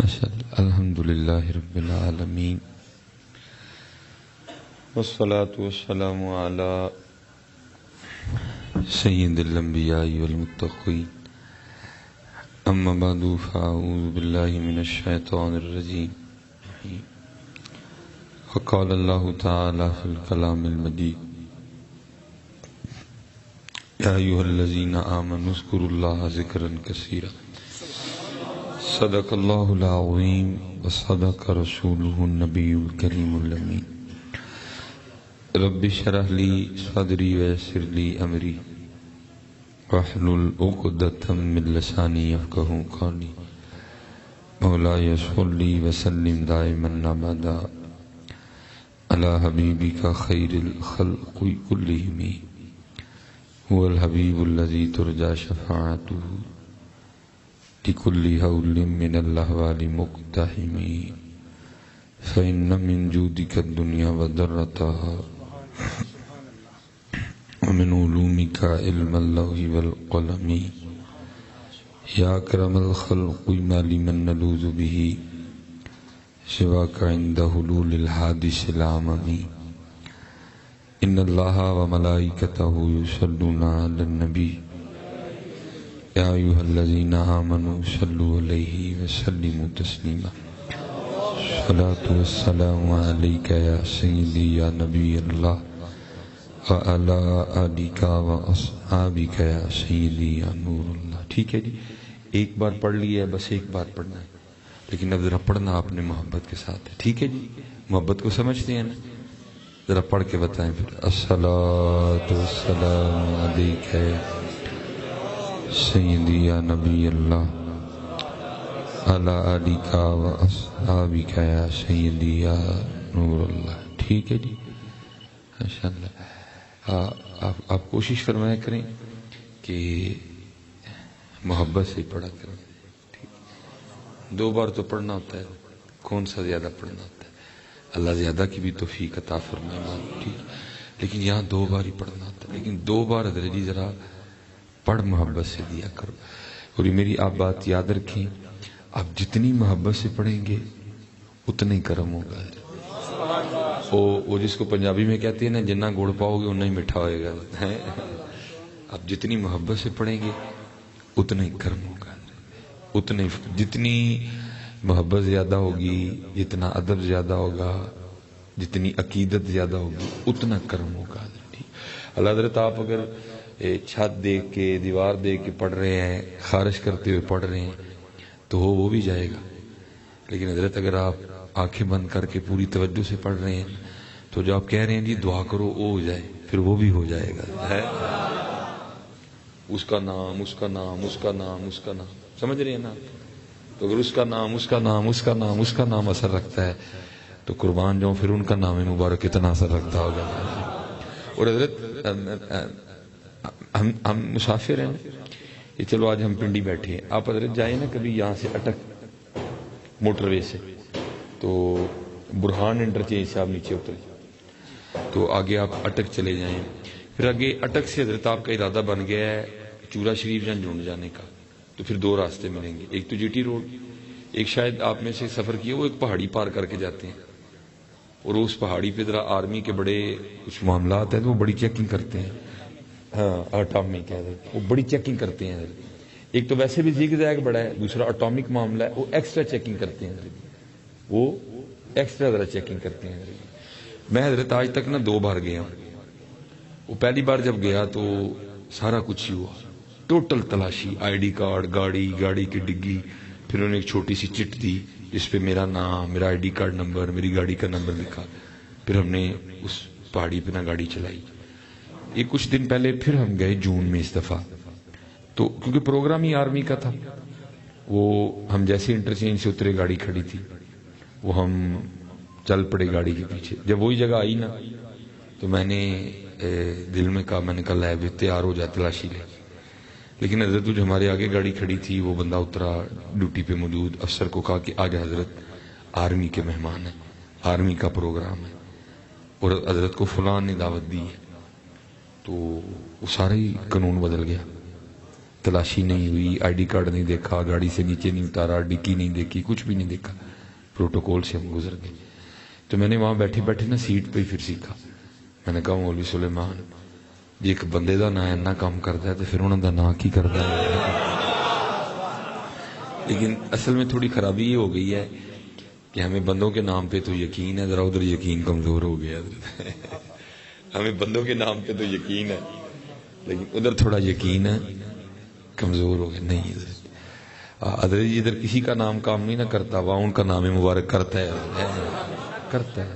الحمدللہ رب العالمین والصلاة والسلام علی سید الانبیاء والمتقین اما بعد فاعوذ باللہ من الشیطان الرجیم وقال اللہ تعالی فی الکلام المجید یا ایھا الذین آمنوا اذکروا اللہ ذکرا کثیرا صدق اللہ العظیم وصدق رسولہ النبی الکریم الامین رب اشرح لی صدری ویسر لی امری واحلل عقدۃ من لسانی یفقہوا قولی مولاي صلی وسلم دائما ابدا علی حبیبک خیر الخلق کلہم هو الحبیب الذی ترجى شفاعته لكل هول من الأهوال مقتحم فإن من جودك الدنيا وضرتها ومن علومك علم اللوح والقلم يا أكرم الخلق ما لمن نلوذ به سواك عند حلول الحادث العمم إن الله وملائكته يصلون على النبي یا ایھا الذین آمنوا صلوا علیہ وسلموا تسلیما الصلاۃ والسلام علیک یا سیدی یا نبی اللہ وعلی آلک واصحابک یا سیدی یا نور اللہ۔ ٹھیک ہے جی، ایک بار پڑھ لیا ہے، بس ایک بار پڑھنا ہے، لیکن اب ذرا پڑھنا آپ نے محبت کے ساتھ ہے۔ ٹھیک ہے جی، محبت کو سمجھتے ہیں نا؟ ذرا پڑھ کے بتائیں پھر۔ الصلاۃ والسلام علیک سیدی یا نبی اللہ علی آلک و اصحابک یا سیدی یا نور اللہ۔ ٹھیک ہے جی، ماشاءاللہ۔ آپ کوشش فرمایا کریں کہ محبت سے پڑھا کریں۔ دو بار تو پڑھنا ہوتا ہے، کون سا زیادہ پڑھنا ہوتا ہے؟ اللہ زیادہ کی بھی توفیق عطا فرمائے، ٹھیک، لیکن یہاں دو بار ہی پڑھنا ہوتا ہے، لیکن دو بار حضرت جی ذرا پڑھ محبت سے دیا کرو۔ اور میری آپ بات یاد رکھیں، آپ جتنی محبت سے پڑھیں گے اتنا ہی کرم ہوگا۔ وہ جس کو پنجابی میں کہتے ہیں نا، جنہ گڑ پاؤ گے اتنا ہی میٹھا ہوئے گا۔ آپ جتنی محبت سے پڑھیں گے اتنا ہی کرم ہوگا، اتنا ہی، جتنی محبت زیادہ ہوگی، جتنا ادب زیادہ ہوگا، جتنی عقیدت زیادہ ہوگی اتنا کرم ہوگا۔ اللہ حضرت آپ اگر چھت دیکھ کے، دیوار دیکھ کے پڑھ رہے ہیں، خارش کرتے ہوئے پڑھ رہے ہیں تو وہ بھی جائے گا، لیکن حضرت اگر آپ آنکھیں بند کر کے پوری توجہ سے پڑھ رہے ہیں تو جو آپ کہہ رہے ہیں جی دعا کرو وہ ہو جائے، پھر وہ بھی ہو جائے گا۔ ہے اس کا نام، اس کا نام، اس کا نام، اس کا نام، سمجھ رہے ہیں نا؟ تو اگر اس کا نام، اس کا نام، اس کا نام، اس کا نام اثر رکھتا ہے تو قربان جاؤں پھر ان کا نام مبارک کتنا اثر رکھتا ہوگا۔ اور حضرت ہم مسافر ہیں، یہ چلو آج ہم پنڈی بیٹھے ہیں، آپ حضرت جائیں نا کبھی یہاں سے اٹک موٹر وے سے، تو برہان انٹرچینج سے آپ نیچے اترے تو آگے آپ اٹک چلے جائیں، پھر آگے اٹک سے حضرت آپ کا ارادہ بن گیا ہے چورا شریف یا جنڈ جانے کا، تو پھر دو راستے ملیں گے، ایک تو جی ٹی روڈ، ایک شاید آپ میں سے سفر کیا وہ ایک پہاڑی پار کر کے جاتے ہیں، اور اس پہاڑی پہ ذرا آرمی کے بڑے کچھ معاملات ہیں تو وہ بڑی چیکنگ کرتے ہیں۔ ہاں، اٹامک ہے، وہ بڑی چیکنگ کرتے ہیں۔ ایک تو ویسے بھی زیگ زیگ بڑا ہے، دوسرا اٹامک معاملہ ہے، وہ ایکسٹرا چیکنگ کرتے ہیں، وہ ایکسٹرا ذرا چیکنگ کرتے ہیں۔ میں حضرت آج تک نا دو بار گیا ہوں، وہ پہلی بار جب گیا تو سارا کچھ ہی ہوا، ٹوٹل تلاشی، آئی ڈی کارڈ، گاڑی کی ڈگی، پھر انہوں نے ایک چھوٹی سی چٹ دی جس پہ میرا نام، میرا آئی ڈی کارڈ نمبر، میری گاڑی کا نمبر لکھا، پھر ہم نے اس پہاڑی پہ نا گاڑی چلائی۔ یہ کچھ دن پہلے پھر ہم گئے جون میں اس دفعہ، تو کیونکہ پروگرام ہی آرمی کا تھا، وہ ہم جیسے انٹرچینج سے اترے گاڑی کھڑی تھی، وہ ہم چل پڑے گاڑی کے پیچھے۔ جب وہی جگہ آئی نا تو میں نے دل میں کہا، میں نے کہا لے تیار ہو جا، تلاشی لے۔ لیکن حضرت جو ہمارے آگے گاڑی کھڑی تھی وہ بندہ اترا، ڈیوٹی پہ موجود افسر کو کہا کہ آج حضرت آرمی کے مہمان ہیں، آرمی کا پروگرام ہے اور حضرت کو فلاں نے دعوت دی ہے، تو وہ سارا ہی قانون بدل گیا۔ تلاشی نہیں ہوئی، آئی ڈی کارڈ نہیں دیکھا، گاڑی سے نیچے نہیں اتارا، ڈکی نہیں دیکھی، کچھ بھی نہیں دیکھا، پروٹوکول سے ہم گزر گئے. تو میں نے وہاں بیٹھے بیٹھے نا سیٹ پہ ہی پھر سیکھا. میں نے کہا مولوی سلیمان جی ایک بندے دا نام اینا کام کرتا ہے تو پھر انہوں دا نام کی کرتا ہے. لیکن اصل میں تھوڑی خرابی یہ ہو گئی ہے کہ ہمیں بندوں کے نام پہ تو یقین ہے، ذرا ادھر یقین کمزور ہو گیا. ہمیں بندوں کے نام پہ تو یقین ہے لیکن ادھر تھوڑا یقین ہے کمزور ہو گیا. نہیں حضرت جی ادھر کسی کا نام کام نہیں نہ کرتا، وہاں ان کا نام مبارک کرتا ہے.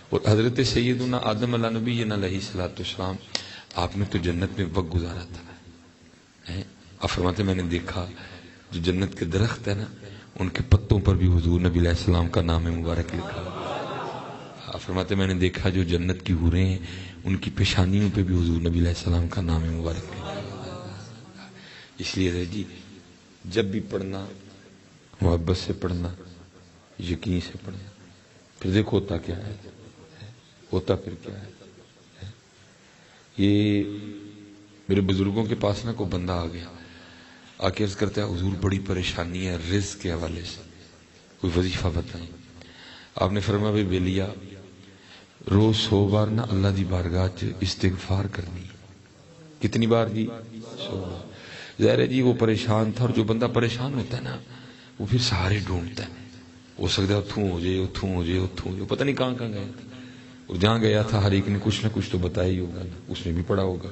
اور حضرت سیدنا آدم علیہ نبی علیہ الصلوۃ والسلام آپ نے تو جنت میں وقت گزارا تھا. آپ فرماتے میں نے دیکھا جو جنت کے درخت ہے نا ان کے پتوں پر بھی حضور نبی علیہ السلام کا نام مبارک لکھا. آپ فرماتے میں نے دیکھا جو جنت کی حوریں ہیں ان کی پیشانیوں پہ بھی حضور نبی علیہ السلام کا نام مبارک لکھا. اس لیے جی جب بھی پڑھنا محبت سے پڑھنا، یقین سے پڑھنا. پھر دیکھو ہوتا کیا ہے، ہوتا پھر کیا ہے. یہ میرے بزرگوں کے پاس نا کوئی بندہ آ گیا، آ کے عرض کرتا ہے حضور بڑی پریشانی ہے رزق کے حوالے سے، کوئی وظیفہ بتائیں. آپ نے فرمایا بھائی بیلیا روز 100 بار نا اللہ دی بارگاہ استغفار کرنی. کتنی بار جی؟ 100 بار. ظاہر ہے جی وہ پریشان تھا، اور جو بندہ پریشان ہوتا ہے نا وہ پھر سہارے ڈھونڈتا ہے. ہو سکتا ہے اتھوں ہو جائے اتھوں ہو جائے اتھوں ہو جائے، پتہ نہیں کہاں کہاں گیا تھا. اور جہاں گیا تھا ہر ایک نے کچھ نہ کچھ تو بتایا ہی ہوگا نا، اس نے بھی پڑھا ہوگا.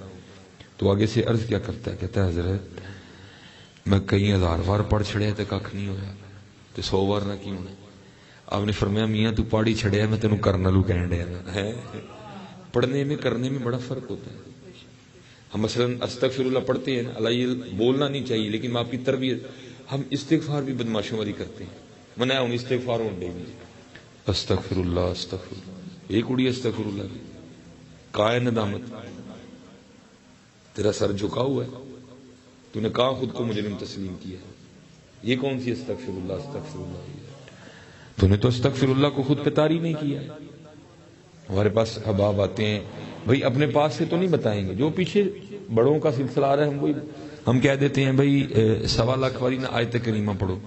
تو آگے سے عرض کیا کرتا ہے، کہتا ہے حضرت میں کئی 1000 بار پڑھ چھڑیا تو کھ نہیں ہویا تو 100 بار نہ کی ہونا. آپ نے فرمایا میاں تو پاڑی چھڑیا میں تینوں کرنا لو کہن ڈیا ہے. پڑھنے میں کرنے میں بڑا فرق ہوتا ہے. ہم مثلا استغفر اللہ پڑھتے ہیں، اللہ یہ بولنا نہیں چاہیے لیکن آپ کی تربیت. ہم استغفار بھی بدماشوں والی کرتے ہیں. منع ہوں استغفار ہوں ڈے استغفر اللہ استغفر اللہ، ایک اڑی استغفر اللہ کی کائے ندامت. تیرا سر جھکا ہوا ہے، تو نے کہاں خود کو مجرم تسلیم کیا ہے. یہ کون سی استغفر اللہ استغفر اللہ؟ تو نے تو استغفر اللہ کو خود پہ طاری نہیں کیا ہے. ہمارے پاس احباب آتے ہیں بھائی اپنے پاس سے تو نہیں بتائیں گے، جو پیچھے بڑوں کا سلسلہ آ رہا ہے ہم کہہ دیتے ہیں بھائی 1.25 لاکھ والی نہ آیت کریمہ پڑھو،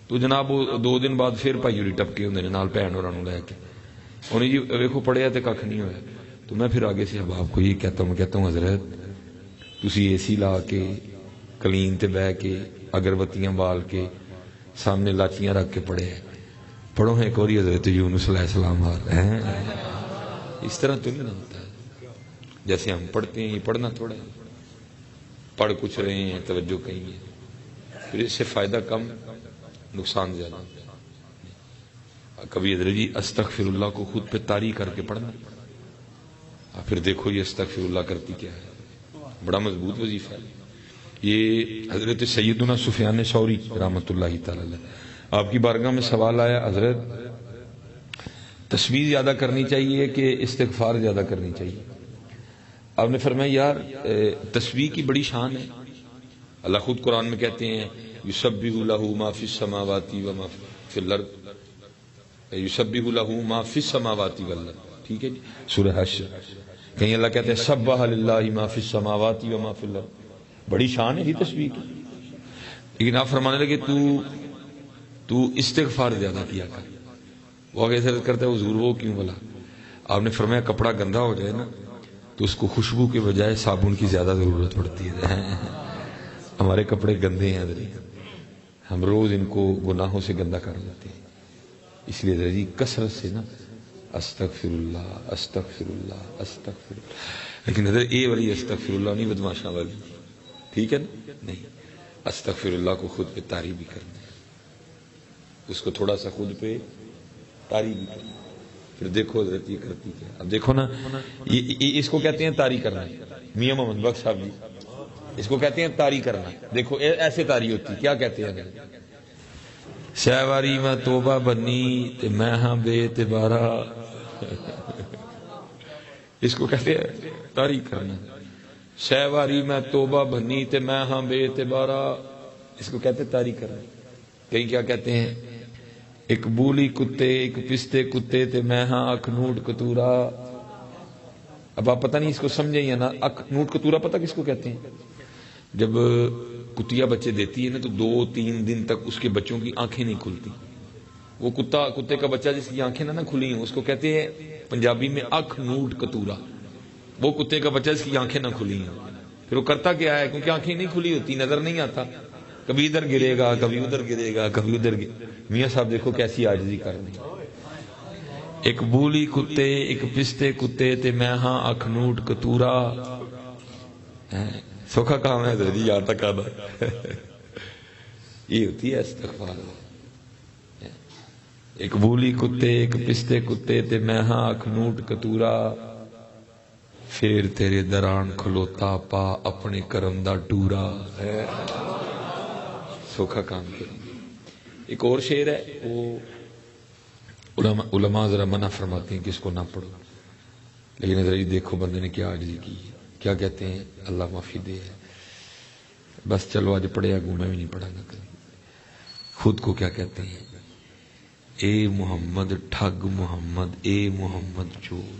تو جناب وہ 2 دن بعد پھر بھائی ہوری ٹپکے ہوندے نال بھن ہوراں نوں لے کے انہیں جی ویکھو پڑھیا تے کھ نہیں ہویا. تو میں پھر آگے سے احباب کو یہ کہتا ہوں حضرت تسی اے سی لا کے کلین تے بہ کے اگربتیاں بال کے سامنے لاچیاں رکھ کے پڑھو ہیں ایک اور حضرت یونس علیہ السلام آ رہے ہیں. اس طرح تو نہیں ہوتا ہے جیسے ہم پڑھتے ہیں. یہ پڑھنا تھوڑا ہے، پڑھ کچھ رہے ہیں توجہ کہیں ہے، پھر اس سے فائدہ کم نقصان زیادہ. کبھی حضرت جی استغفر اللہ کو خود پہ طاری کر کے پڑھنا، پھر دیکھو یہ استغفر اللہ کرتی کیا ہے. بڑا مضبوط وظیفہ ہے. یہ حضرت سیدنا سفیان ثوری رحمۃ اللہ تعالی علیہ آپ کی بارگاہ میں سوال آیا حضرت تسبیح زیادہ کرنی چاہیے کہ استغفار زیادہ کرنی چاہیے؟ آپ نے فرمایا یار تسبیح کی بڑی شان ہے. اللہ خود قرآن میں کہتے ہیں یسبح لہ ما فی السماوات و ما فی الارض، یسبح لہ ما فی السماوات والارض. ٹھیک ہے جی، سورہ حشر. کہیں اللہ کہتے ہیں سبح للہ ما فی السماوات و ما فی الارض. بڑی شان ہے یہ تسبیح کی. لیکن آپ فرمانے لگے تو استغفار زیادہ کیا کر. وہ آگے سے کرتا ہے حضور وہ کیوں بولا؟ آپ نے فرمایا کپڑا گندا ہو جائے نا تو اس کو خوشبو کے بجائے صابن کی زیادہ ضرورت پڑتی ہے. ہمارے کپڑے گندے ہیں حضرت، ہم روز ان کو گناہوں سے گندا کر لیتے ہیں. اس لیے حضرت کثرت سے نا استغفر اللہ استغفر اللہ استغفر اللہ. لیکن حضرت اے والی استغفر اللہ نہیں بدماشاں والی، ٹھیک ہے نا؟ نہیں، استغفر اللہ کو خود پہ طاری بھی کرنا ہے، اس کو تھوڑا سا خود پہ طاری بھی کرنا. پھر دیکھو حضرت یہ کرتی کیا. اب دیکھو نا یہ اس کو کہتے ہیں طاری کرنا. میاں محمد بخش صاحب جی اس کو کہتے ہیں طاری کرنا. دیکھو ایسے طاری ہوتی کیا کہتے ہیں شہواری میں توبہ بنی تے میں ہاں بے اعتبارہ. اس کو کہتے ہیں طاری کرنا. شہواری میں توبہ بنی تے میں ہاں بے اعتبارہ، اس کو کہتے ہیں طاری کرنا. کہیں کیا کہتے ہیں ایک بولی کتے ایک پستے کتے تے میں ہاں اکھ نوٹ کتورا. اب آپ پتہ نہیں اس کو سمجھیں یا نا. اکھ نوٹ کتورا پتہ کس کو کہتے ہیں؟ جب کتیا بچے دیتی ہے نا تو 2-3 دن تک اس کے بچوں کی آنکھیں نہیں کھلتی. وہ کتے کا بچہ جس کی آنکھیں نہ کھلی ہیں اس کو کہتے ہیں پنجابی میں اکھ نوٹ کتورا. وہ کتے کا بچہ جس کی آنکھیں نہ کھلی ہیں. پھر وہ کرتا کیا ہے؟ کیونکہ آنکھیں نہیں کھلی ہوتی، نظر نہیں آتا، کبھی ادھر گرے گا، کبھی ادھر گرے گا، کبھی ادھر میاں صاحب دیکھو کیسی عاجزی کر رہی. ایک بولی کتے ایک پستے کتے تے میں ہاں اکھ نوٹ کتورا. سوکھا کام ہے جی یہاں تک آنا. یہ ہوتی ہے استغفار. ایک بولی کتے ایک پستے کتے تے میں ہاں اکھ نوٹ کتورا. پھر تیرے دران کھلوتا پا اپنے کرم دا ٹورا. سوکھا کام کر. ایک اور شعر ہے، وہ علماء ذرا منع فرماتے ہیں کہ اس کو نہ پڑھو، لیکن ذرا دیکھو بندے نے کیا عاجزی کی ہے. کیا کہتے ہیں؟ اللہ معافی دے. بس چلو آج پڑھے گا، میں بھی نہیں پڑھا گا کبھی. خود کو کیا کہتے ہیں؟ اے محمد ٹھگ محمد، اے محمد چور.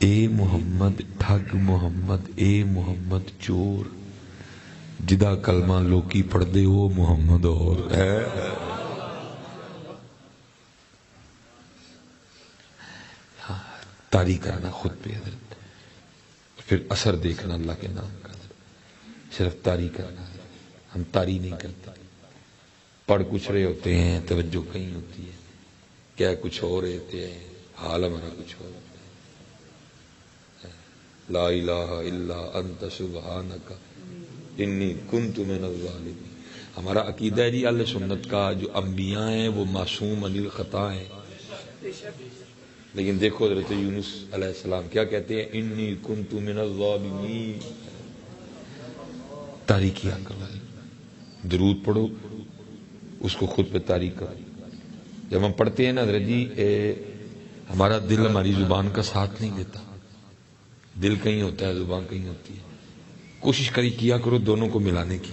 اے محمد ٹھگ محمد، اے محمد چور. جدا کلمہ لوکی پڑھ دے وہ محمد اور ہے. طاری کرنا خود پہ حضرت، پھر اثر دیکھنا اللہ کے نام کا. صرف طاری کرنا. ہم طاری نہیں کرتے، پڑھ کچھ رہے ہوتے ہیں، توجہ کہیں ہوتی ہے، کیا کچھ اور رہتے ہیں، حال ہمارا کچھ اور ہوتا ہے. لا الہ الا انت سبحانک انی کنت من الظالمین. ہمارا عقیدہ ہے جی اہل سنت کا، جو انبیاء ہیں وہ معصوم عن الخطا ہیں. لیکن دیکھو حضرت یونس علیہ السلام کیا کہتے ہیں؟ انی کنت من الظالمین. تاریخی عقل. درود پڑھو، اس کو خود پہ تاریخ کرو. جب ہم پڑھتے ہیں نا حضرت جی، ہمارا دل ہماری زبان کا ساتھ نہیں دیتا. دل کہیں ہوتا ہے، زبان کہیں ہوتی ہے. کوشش کیا کرو دونوں کو ملانے کی.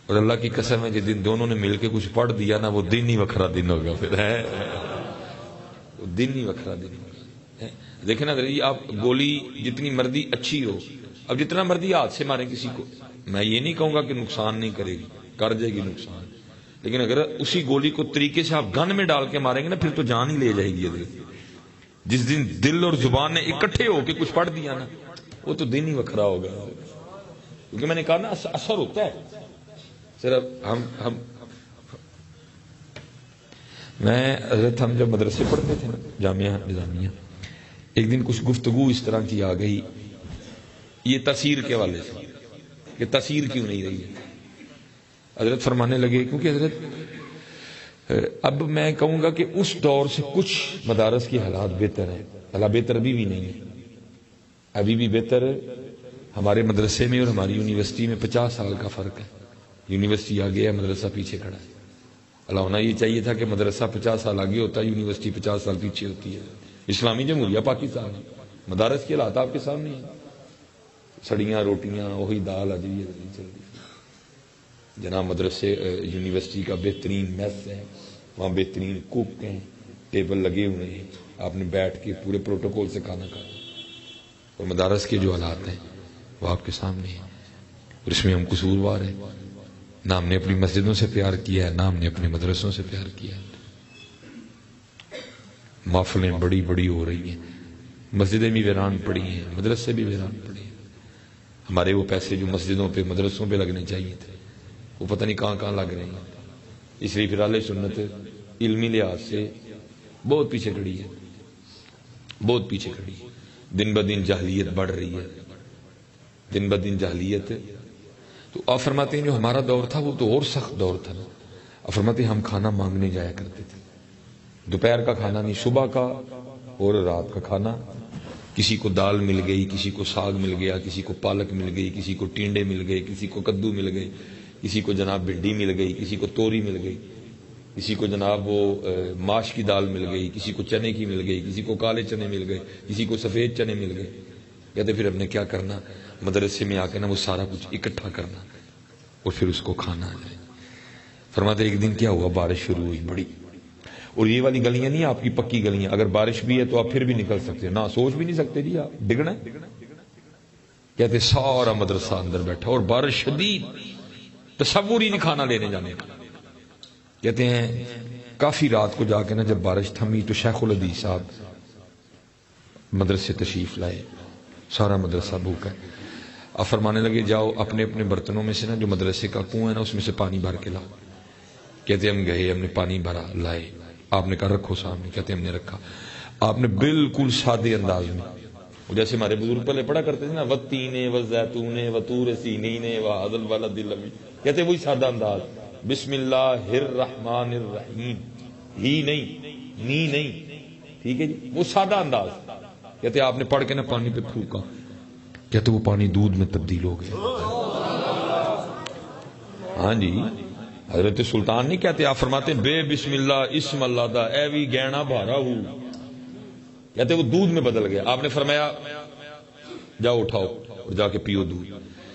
اور اللہ کی قسم ہے جس دن دونوں نے مل کے کچھ پڑھ دیا نا، وہ دن ہی وکھرا دن ہوگا. پھر ہے دن ہی وکھرا دن ہوگا. دیکھیں نا جی، آپ گولی جتنی مرضی اچھی ہو، اب جتنا مرضی ہاتھ سے ماریں کسی کو، میں یہ نہیں کہوں گا کہ نقصان نہیں کرے گی، کر جائے گی نقصان. لیکن اگر اسی گولی کو طریقے سے آپ گن میں ڈال کے ماریں گے نا، پھر تو جان ہی لے جائے گی. جس دن دل اور زبان نے اکٹھے ہو کے کچھ پڑھ دیا نا، وہ تو دن ہی وکھرا ہوگا. کیونکہ میں نے کہا نا اثر ہوتا ہے. صرف ہم جب مدرسے پڑھتے تھے نا، جامعہ نظامیہ، ایک دن کچھ گفتگو اس طرح کی آ گئی یہ تاثیر کے والے سے کہ تاثیر کیوں نہیں رہی ہے. حضرت فرمانے لگے، کیونکہ حضرت اب میں کہوں گا کہ اس دور سے کچھ مدارس کی حالات بہتر ہیں. اللہ بہتر ابھی بھی نہیں ہے، ابھی بھی بہتر ہے. ہمارے مدرسے میں اور ہماری یونیورسٹی میں 50 سال کا فرق ہے. یونیورسٹی آگے ہے، مدرسہ پیچھے کھڑا ہے. اللہ ہونا یہ چاہیے تھا کہ مدرسہ 50 سال آگے ہوتا ہے، یونیورسٹی 50 سال پیچھے ہوتی ہے. اسلامی جمہوریہ پاکستان ہے، مدارس کے حالات آپ کے سامنے ہیں. سڑیاں روٹیاں، وہی دال اجوی چل رہی. جناب مدرسے یونیورسٹی کا بہترین میس ہے، وہاں بہترین کوک ہیں، ٹیبل لگے ہوئے ہیں، آپ نے بیٹھ کے پورے پروٹوکول سے کھانا کھانا. اور مدارس کے جو حالات ہیں وہ آپ کے سامنے ہیں، اور اس میں ہم قصوروار ہیں. نہ ہم نے اپنی مسجدوں سے پیار کیا ہے، نہ ہم نے اپنے مدرسوں سے پیار کیا ہے. محفلیں بڑی بڑی ہو رہی ہیں، مسجدیں بھی ویران پڑی ہیں، مدرسے بھی ویران پڑے ہیں. ہمارے وہ پیسے جو مسجدوں پہ مدرسوں پہ لگنے چاہیے تھے، وہ پتہ نہیں کہاں کہاں لگ رہے ہیں. اس لیے پھر اہل سنت علمی لحاظ سے بہت پیچھے کھڑی ہے، بہت پیچھے کھڑی ہے. دن بدن جہلیت بڑھ رہی ہے، دن بدن جہلیت. تو آپ فرماتے ہیں جو ہمارا دور تھا وہ تو اور سخت دور تھا نا. آپ فرماتے ہیں ہم کھانا مانگنے جایا کرتے تھے، دوپہر کا کھانا نہیں، صبح کا اور رات کا کھانا. کسی کو دال مل گئی، کسی کو ساگ مل گیا، کسی کو پالک مل گئی، کسی کو ٹینڈے مل گئے، کسی کو کدو مل گئے، کسی کو جناب بھنڈی مل گئی، کسی کو توری مل گئی، کسی کو جناب وہ ماش کی دال مل گئی، کسی کو چنے کی مل گئی، کسی کو کالے چنے مل گئے، کسی کو سفید چنے مل گئے. کہتے پھر ہم نے کیا کرنا، مدرسے میں آ کے نا وہ سارا کچھ اکٹھا کرنا اور پھر اس کو کھانا جائے. فرماتے ایک دن کیا ہوا، بارش شروع ہوئی بڑی. اور یہ والی گلیاں نہیں آپ کی پکی گلیاں، اگر بارش بھی ہے تو آپ پھر بھی نکل سکتے ہیں، نہ سوچ بھی نہیں سکتے جی آپ ڈگنا ہے. کہتے سارا مدرسہ اندر بیٹھا اور بارش شدید، تصور ہی نہیں کھانا لینے جانے کا. کہتے ہیں کافی رات کو جا کے نا جب بارش تھمی تو شیخ الحدیث صاحب مدرسے تشریف لائے، سارا مدرسہ بھوکا ہے. اب فرمانے لگے جاؤ اپنے اپنے برتنوں میں سے نا جو مدرسے کا کنواں ہے نا اس میں سے پانی بھر کے لاؤ. کہتے ہم گئے، ہم نے پانی بھرا لائے. آپ نے کہا رکھو سامنے. کہتے ہم نے رکھا. آپ نے بالکل سادے انداز میں، جیسے ہمارے بزرگ پہلے پڑھا کرتے تھے نا والتین والزیتون وطور سینین وہذا البلد الامین، کہتے وہی سادہ انداز، بسم اللہ الرحمن الرحیم، ہی نہیں نی نہیں، ٹھیک ہے جی، وہ سادہ انداز. کہتے آپ نے پڑھ کے نا پانی پہ پھونکا، کہتے وہ پانی دودھ میں تبدیل ہو گیا. ہاں جی، حضرت سلطان نہیں کہتے، آپ فرماتے بے بسم اللہ اسم اللہ دا اے وی گہنا بھارا ہو، کہتے وہ دودھ میں بدل گیا. آپ نے فرمایا جاؤ اٹھاؤ اور جا کے پیو دودھ.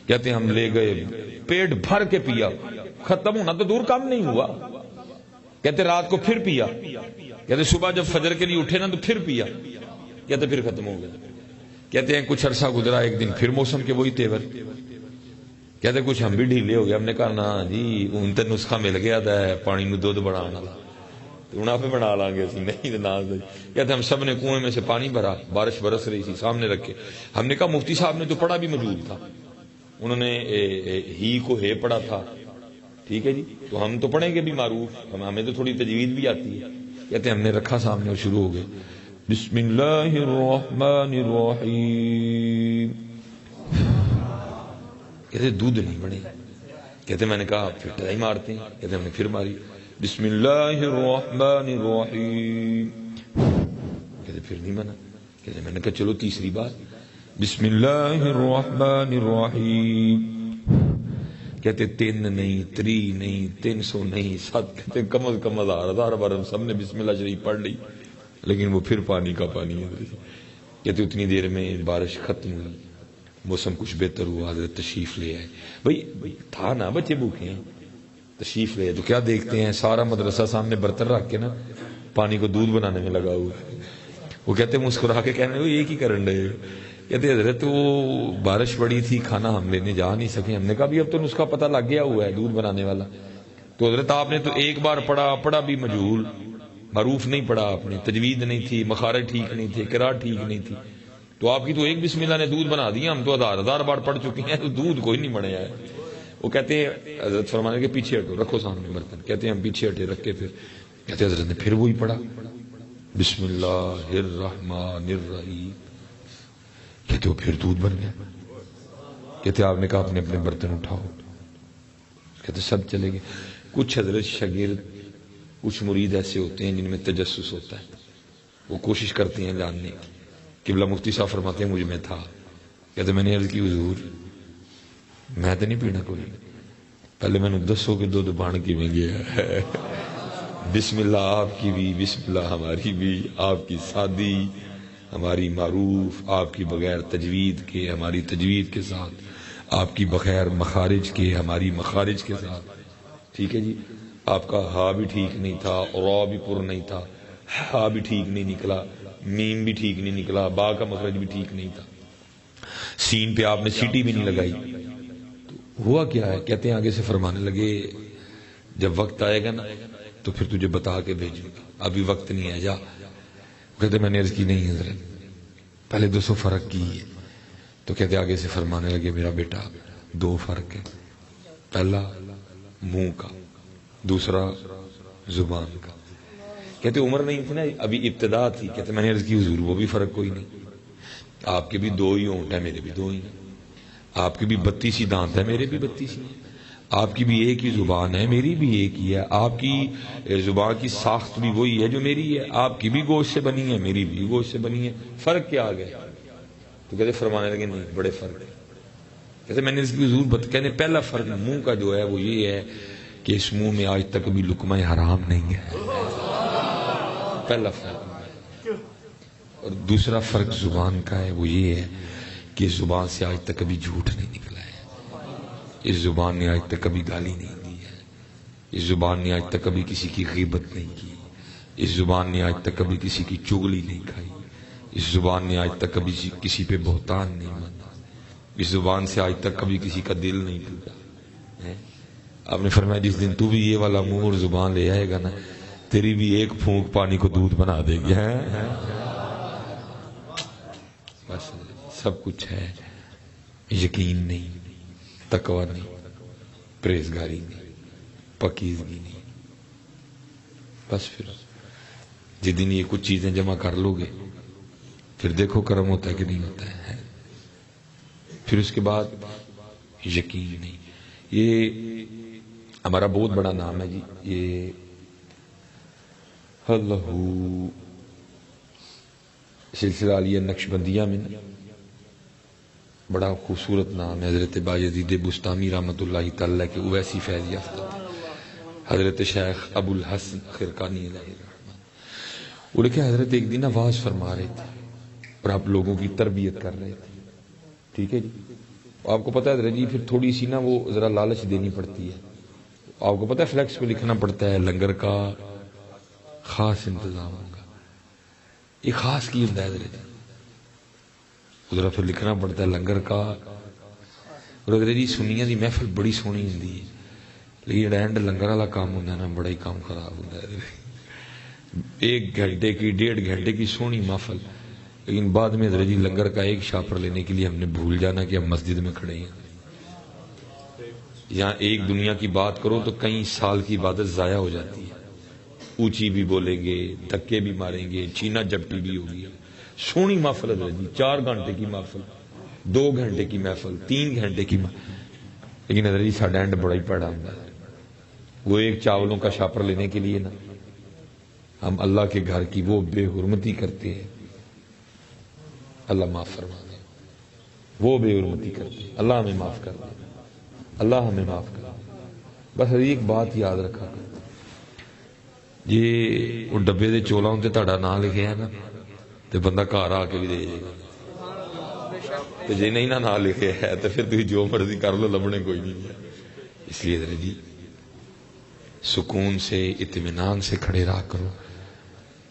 کہتے ہم لے گئے، پیٹ بھر کے پیا، ختم ہونا تو دور کام نہیں ہوا. کہتے رات کو پھر پیا. کہتے صبح جب فجر کے لیے اٹھے نا تو پھر پیا. کہتے پھر ختم ہو گیا. کہتے ہیں کچھ عرصہ گزرا، ایک دن پھر موسم کے وہی تیور. کہتے کچھ ہم بھی ڈھیلے ہو گئے. ہم نے کہا نا جی ان تے نسخہ مل گیا تھا پانی نو دودھ بنانے والا، ہوں آپ بنا لیں گے اسی نہیں نہ. کہتے ہم سب نے کنویں میں سے پانی بھرا، بارش برس رہی تھی، سامنے رکھے. ہم نے کہا مفتی صاحب نے تو پڑھا بھی موجود تھا، انہوں نے ہی کو ہے پڑھا تھا، ٹھیک ہے جی، تو ہم تو پڑھیں گے بھی معروف، ہمیں تو تھوڑی تجوید بھی آتی ہے. کہتے ہم نے رکھا سامنے اور شروع ہو گئے بسم اللہ الرحمن الرحیم. کہتے دودھ نہیں بنے. کہتے میں نے کہا پھر ٹرائی مارتے ہیں. کہتے ہم نے پھر ماری بسم اللہ الرحمن الرحیم. کہتے پھر نہیں بنا. کہتے میں نے کہا چلو تیسری بار بسم اللہ الرحمن الرحیم. کہتے 3 نہیں 3 نہیں 300 نہیں 7، کہتے کم از کم 1000 بار ہم سب نے بسم اللہ شریف پڑھ لی، لیکن وہ پھر پانی کا پانی ہے. کہتے اتنی دیر میں بارش ختم ہوئی، موسم کچھ بہتر ہوا، حضرت تشریف لے آئے. بھائی تھا نا بچے بھوکے ہیں، تشریف لے آئے تو کیا دیکھتے ہیں سارا مدرسہ سامنے برتن رکھ کے نا پانی کو دودھ بنانے میں لگا ہوا ہے. وہ کہتے مسکرا کے کہنے وہ یہ کی کرن رہے. کہتے حضرت وہ بارش بڑی تھی، کھانا ہم لینے جا نہیں سکے. ہم نے کہا بھی اب تو نسخہ پتہ لگ گیا ہوا ہے دودھ بنانے والا. تو حضرت آپ نے تو ایک بار پڑھا بھی مجہول، معروف نہیں پڑھا آپ نے، تجوید نہیں تھی، مخارج ٹھیک نہیں تھے، قرات ٹھیک نہیں تھی، تو آپ کی تو ایک بسم اللہ نے دودھ بنا دیا. ہم تو 1000 بار پڑھ چکے ہیں، تو دودھ کوئی نہیں بنے ہے. وہ کہتے ہیں حضرت فرمانے کے پیچھے ہٹو، رکھو سامنے برتن. کہتے ہیں ہم پیچھے ہٹے، رکھ کے پھر کہتے حضرت نے پھر وہی پڑھا بسم اللہ الرحمن الرحیم. کہتے وہ پھر دودھ بن گیا. کہتے آپ نے کہا اپنے اپنے برتن اٹھاؤ. کہتے سب چلے گئے. کچھ حضرت شاگرد، کچھ مرید ایسے ہوتے ہیں جن میں تجسس ہوتا ہے، وہ کوشش کرتے ہیں جاننے کی. قبلہ مفتی صاحب فرماتے ہیں مجھ میں تھا. کہتے میں نے عرض کی حضور میں تو نہیں پینا کوئی، پہلے میں نے دسو کہ دودھ بان کی میں گیا ہے. بسم اللہ آپ کی بھی، بسم اللہ ہماری بھی، آپ کی سادی ہماری معروف، آپ کی بغیر تجوید کے ہماری تجوید کے ساتھ، آپ کی بغیر مخارج کے ہماری مخارج کے ساتھ. ٹھیک ہے جی، آپ کا ہا بھی ٹھیک نہیں تھا، را بھی پر نہیں تھا، ہا بھی ٹھیک نہیں نکلا، میم بھی ٹھیک نہیں نکلا، با کا مخرج بھی ٹھیک نہیں تھا، سین پہ آپ نے سیٹی بھی نہیں لگائی. تو ہوا کیا ہے؟ کہتے ہیں آگے سے فرمانے لگے جب وقت آئے گا نا تو پھر تجھے بتا کے بھیجوں گا، ابھی وقت نہیں ہے، جا. کہتے میں نے عرض کی نہیں حضرت پہلے 200 فرق کی ہے. تو کہتے آگے سے فرمانے لگے میرا بیٹا 2 فرق ہے، پہلا منہ کا، دوسرا زبان کا. کہتے عمر نہیں تھی نا، ابھی ابتدا تھی. کہتے میں نے عرض کی حضور وہ بھی فرق کوئی نہیں، آپ کے بھی 2 ہی ہونٹ ہیں، میرے بھی 2 ہی ہیں، آپ کے بھی 32 ہی دانت ہیں، میرے بھی 32 ہی ہیں، آپ کی بھی ایک ہی زبان ہے، میری بھی ایک ہی ہے، آپ کی زبان کی ساخت بھی وہی ہے جو میری ہے، آپ کی بھی گوشت سے بنی ہے، میری بھی گوشت سے بنی ہے، فرق کیا آ گیا؟ تو کہتے فرمانے لگے نہیں بڑے فرق ہے. کہتے میں نے اس کی حضور کہنے پہلا فرق منہ کا جو ہے وہ یہ ہے کہ اس منہ میں آج تک کبھی لقمہ حرام نہیں ہے، پہلا فرق. اور دوسرا فرق زبان کا ہے، وہ یہ ہے کہ اس زبان سے آج تک کبھی جھوٹ نہیں نکلا ہے، اس زبان نے آج تک کبھی گالی نہیں دی ہے، اس زبان نے آج تک کبھی کسی کی غیبت نہیں کی، اس زبان نے آج تک کبھی کسی کی چغلی نہیں کھائی، اس زبان نے آج تک کبھی کسی پہ بہتان نہیں مانا، اس زبان سے آج تک کبھی کسی کا دل نہیں ٹوٹا. آپ نے فرمایا جس دن تو بھی یہ والا منہ اور زبان لے آئے گا نا تیری بھی ایک پھونک پانی کو دودھ بنا دے گی. بس سب کچھ ہے، یقین نہیں، تقوی نہیں، پرہیزگاری نہیں، پاکیزگی نہیں. بس پھر جس دن یہ کچھ چیزیں جمع کر لو گے پھر دیکھو کرم ہوتا ہے کہ نہیں ہوتا ہے. پھر اس کے بعد یقین نہیں. یہ ہمارا بہت بڑا نام ہے جی، یہ اللہ سلسلہ علیہ نقشبندیہ میں بڑا خوبصورت نام ہے. حضرت بایزید بستامی رحمۃ اللہ تعالی کے اویسی فیض یافتہ حضرت شیخ ابو الحسن خرقانی علیہ الرحمہ. وہ لکھے حضرت ایک دن آواز فرما رہے تھے اور آپ لوگوں کی تربیت کر رہے تھے. ٹھیک ہے جی. آپ کو پتا ہے حضرت جی پھر تھوڑی سی نا وہ ذرا لالچ دینی پڑتی ہے. آپ کو پتا ہے فلیکس پہ لکھنا پڑتا ہے لنگر کا خاص انتظام ہوگا. یہ خاص کی ہوتا ہے حضرت جی، ذرا پھر لکھنا پڑتا ہے لنگر کا. اور حضرت جی سنیاں دی محفل بڑی سونی ہوندی ہے لیکن اینڈ لنگر والا کام ہوتا ہے نا بڑا ہی کام خراب ہوتا ہے. ایک گھنٹے کی 1.5 گھنٹے کی سونی محفل لیکن بعد میں حضرت جی لنگر کا ایک شاپر لینے کے لیے ہم نے بھول جانا کہ ہم مسجد میں کھڑے ہیں. یہاں ایک دنیا کی بات کرو تو کئی سال کی عبادت ضائع ہو جاتی ہے. اونچی بھی بولیں گے، دھکے بھی ماریں گے، چینا جپٹی بھی ہوگی. سونی محفل حضرت جی 4 گھنٹے کی محفل، 2 گھنٹے کی محفل، 3 گھنٹے کی محفل. لیکن حضرت جی ساڈا اینڈ بڑا ہی پیڑا ہوتا ہے. وہ ایک چاولوں کا شاپر لینے کے لیے نا ہم اللہ کے گھر کی وہ بے حرمتی کرتے ہیں. اللہ معاف فرما دے. وہ بے حرمتی کرتے ہیں. اللہ ہمیں معاف کر دے. اللہ ہمیں معاف کر دے. بس ایک بات یاد رکھا کرو، یہ وہ ڈبے دے چولاں تے تہاڈا نام لکھے ہے نا تے بندہ گھر آ کے بھی دے جائے گا. تے جے نہیں نا نام لکھے ہے تو پھر تسی جو مرضی کر لو لبنے کوئی نہیں ہے. اس لیے حضرت جی سکون سے اطمینان سے کھڑے رہا کرو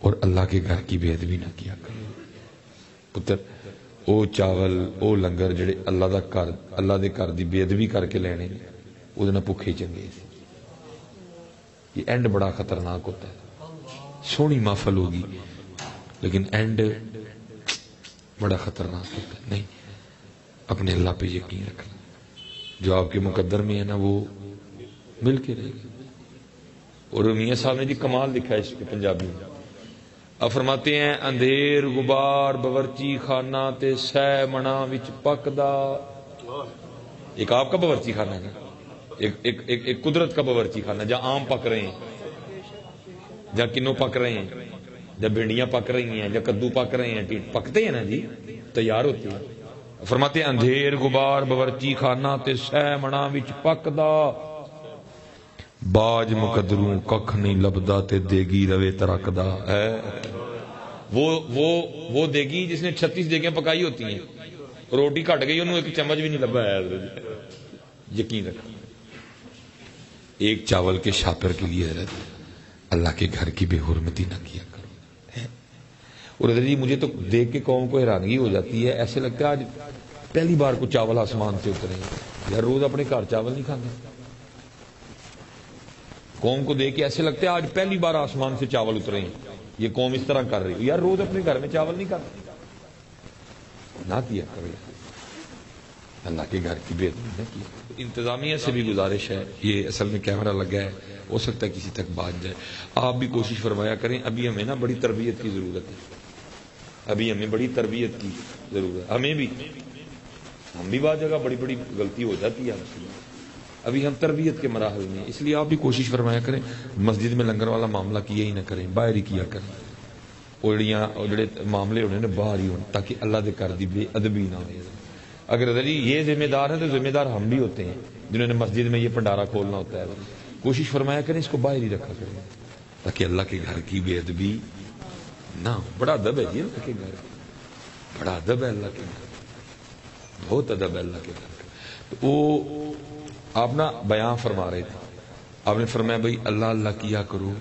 اور اللہ کے گھر کی بے ادبی نہ کیا کرو. پتر او چاول او لنگر جڑے اللہ دا گھر اللہ دے گھر دی بے ادبی کر کے لینے وہ بھوکے چنگے سی. یہ اینڈ بڑا خطرناک ہوتا ہے. سونی محفل ہوگی لیکن اینڈ بڑا خطرناک ہوتا ہے. نہیں، اپنے اللہ پہ یقین رکھنا. جو آپ کے مقدر میں ہے نا وہ مل کے رہے گا. اور میاں صاحب نے جی کمال لکھا ہے اس کے پنجابی میں. آپ فرماتے ہیں اندھیر غبار باورچی خانہ تے سہ منا وچ پکدا. ایک آپ کا باورچی خانہ ہے نا، ایک قدرت کا باورچی خانہ جہاں آم پک رہے ہیں، جہاں کنو پک رہے ہیں، جہاں بھنڈیاں پک رہی ہیں، جہاں کدو پک رہے ہیں، پکتے ہیں نا جی، تیار ہوتے ہیں. فرماتے ہیں اندھیر غبار باورچی خانہ تے سہ منا وچ پکدا، باج مقدروں ککھ نہیں لبدا تے دیگی روے ترکدا. وہ دیگی جس نے 36 دیگیں پکائی ہوتی ہیں، روٹی کٹ گئی انہوں ایک چمچ بھی نہیں لبا ہے. یقین رکھا ایک چاول کے شاپر کے لیے حضرت اللہ کے گھر کی بے حرمتی نہ کیا کرو. اور حضرت جی مجھے تو دیکھ کے قوم کو حیرانگی ہو جاتی ہے. ایسے لگتا ہے آج پہلی بار کو چاول آسمان سے اترے ہیں. یار روز اپنے گھر چاول نہیں کھاتے. قوم کو دیکھ کے ایسے لگتا ہے آج پہلی بار آسمان سے چاول اترے ہیں. یہ قوم اس طرح کر رہی ہے. یار روز اپنے گھر میں چاول نہیں کھاتے. نہ کیا کرو اللہ کے گھر کی بے ادبی نہ کیا. انتظامیہ سے بھی گزارش ہے، یہ اصل میں کیمرہ لگا ہے، ہو سکتا ہے کسی تک بات جائے. آپ بھی کوشش فرمایا کریں. ابھی ہمیں نا بڑی تربیت کی ضرورت ہے. ابھی ہمیں بڑی تربیت کی ضرورت ہے. ہم بھی بعض جگہ بڑی بڑی غلطی ہو جاتی ہے. ابھی ہم تربیت کے مراحل میں، اس لیے آپ بھی کوشش فرمایا کریں. مسجد میں لنگر والا معاملہ کیا ہی نہ کریں، باہر ہی کیا کریں. اوڑیاں جڑے معاملے ہونے باہر ہی ہون تاکہ اللہ دے گھر دی بے ادبی نہ ہو. اگر علی یہ ذمہ دار ہیں تو ذمہ دار ہم بھی ہوتے ہیں جنہوں نے مسجد میں یہ بھنڈارا کھولنا ہوتا ہے. کوشش فرمایا کریں اس کو باہر ہی رکھا کریں تاکہ اللہ کے گھر کی بے ادبی نہ ہو. بڑا ادب ہے جی اللہ کے گھر، بڑا ادب ہے اللہ کے گھر، بہت ادب ہے اللہ کے گھر. تو وہ آپ نا بیان فرما رہے تھے. آپ نے فرمایا بھائی اللہ اللہ کیا کرو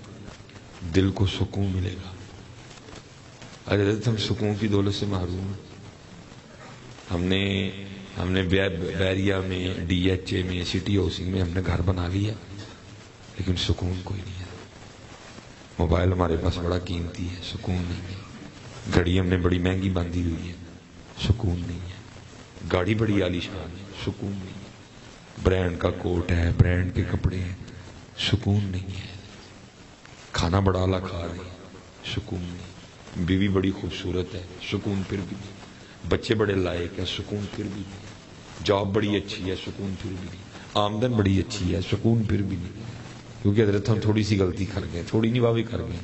دل کو سکون ملے گا. حضرت ہم سکون کی دولت سے محروم ہیں. ہم نے ہم نے بیریا میں DHA میں سٹی ہاؤسنگ میں ہم نے گھر بنا لیا لیکن سکون کوئی نہیں ہے. موبائل ہمارے پاس بڑا قیمتی ہے, سکون نہیں ہے. گھڑی ہم نے بڑی مہنگی باندھی ہوئی ہے, سکون نہیں ہے. گاڑی بڑی عالی شان ہے, سکون نہیں ہے. برانڈ کا کوٹ ہے, برانڈ کے کپڑے ہیں, سکون نہیں ہے. کھانا بڑا اعلیٰ کھا رہے ہیں, سکون نہیں. بیوی بڑی خوبصورت ہے, سکون پھر بھی نہیں. بچے بڑے لائق ہیں, سکون پھر بھی نہیں. جاب بڑی اچھی ہے, سکون پھر بھی نہیں. آمدن بڑی اچھی ہے, سکون پھر بھی نہیں. کیونکہ حضرت ہم تھوڑی سی غلطی کر گئے, تھوڑی نہیں واوی کر گئے.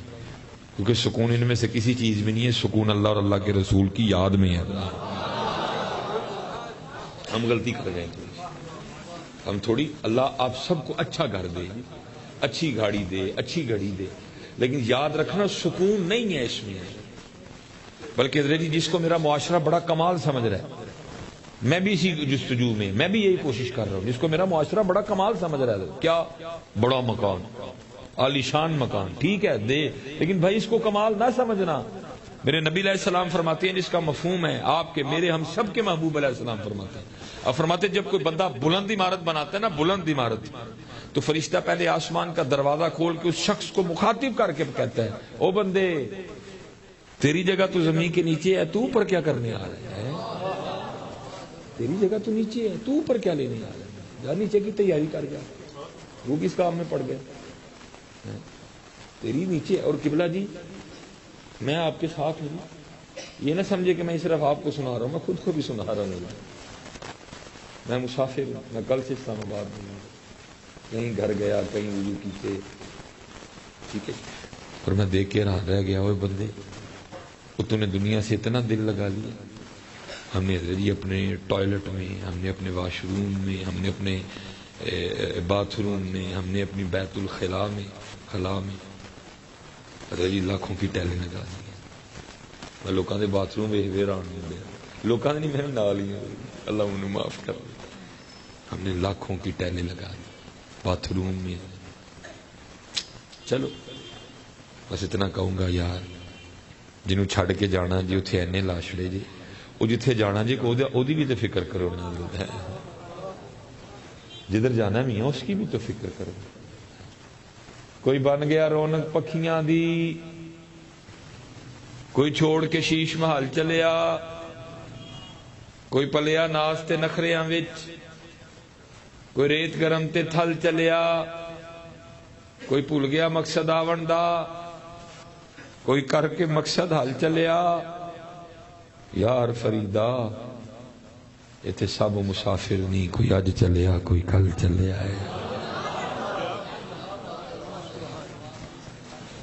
کیونکہ سکون ان میں سے کسی چیز میں نہیں ہے, سکون اللہ اور اللہ کے رسول کی یاد میں ہے. ہم غلطی کر گئے ہم تھوڑی. اللہ آپ سب کو اچھا گھر دے, اچھی گاڑی دے, اچھی گھڑی دے, لیکن یاد رکھنا سکون نہیں ہے اس میں. بلکہ حضرت جی جس کو میرا معاشرہ بڑا کمال سمجھ رہا ہے, میں بھی اسی جستجو میں بھی یہی کوشش کر رہا ہوں. جس کو میرا معاشرہ بڑا کمال سمجھ رہا ہے, کیا بڑا مکان, عالی شان مکان, ٹھیک ہے دے, لیکن بھائی اس کو کمال نہ سمجھنا. میرے نبی علیہ السلام فرماتے ہیں جس کا مفہوم ہے آپ کے میرے ہم سب کے محبوب علیہ السلام فرماتے ہیں. اور فرماتے ہیں جب کوئی بندہ بلند عمارت بناتا ہے نا, بلند عمارت, تو فرشتہ پہلے آسمان کا دروازہ کھول کے اس شخص کو مخاطب کر کے کہتا ہے, او بندے تیری جگہ تو زمین کے نیچے ہے, تو اوپر کیا کرنے آ رہا ہے؟ تیری جگہ تو نیچے ہے, تو اوپر کیا لینے آ رہا ہے؟ جا نیچے کی تیاری کر جا, وہ کس کام میں پڑ گیا, تیری نیچے. اور قبلہ جی میں آپ کے ساتھ ہوں, یہ نہ سمجھے کہ میں صرف آپ کو سنا رہا ہوں, میں خود کو بھی سنا رہا ہوں. میں مسافر ہوں, میں کل سے اسلام آباد میں ہوں, کہیں گھر گیا, کہیں وضو کیتے, ٹھیک ہے, اور میں دیکھ کے رہ گیا, وہ بندے وہ تو نے دنیا سے اتنا دل لگا لیا. ہم نے حضرت جی اپنے ٹوائلٹ میں, ہم نے اپنے واش روم میں, ہم نے اپنے باتھ روم میں, ہم نے اپنی بیت الخلا میں, خلا میں حضرت جی لاکھوں کی ٹیلیں لگا دی. میں لوگوں کے باتھ روم ویخ حیران ہو گیا, لوگوں نے نہیں, میں نال ہی اللہ مجھے معاف کر. ہم نے لاکھوں کی ٹیلیں لگا دی باتھ روم میں. چلو بس اتنا کہوں گا یار, جنہوں چھڑ کے جانا جی اتنے اینے لاشڑے جی, وہ جتھے جانا جی بھی تو فکر کرو نا, جدھر جانا بھی ہے اس کی بھی تو فکر کرو. کوئی بن گیا رونق پکھیاں دی, کوئی چھوڑ کے شیش محل چلیا, کوئی پلیا ناس تے نخریاں وچ, کوئی ریت گرم تے تھل چلیا, کوئی بھول گیا مقصد آون دا, کوئی کر کے مقصد حل چلیا. یار فریدا ایتھے سب مسافر نہیں, کوئی اج چلیا کوئی کل چلیا ہے.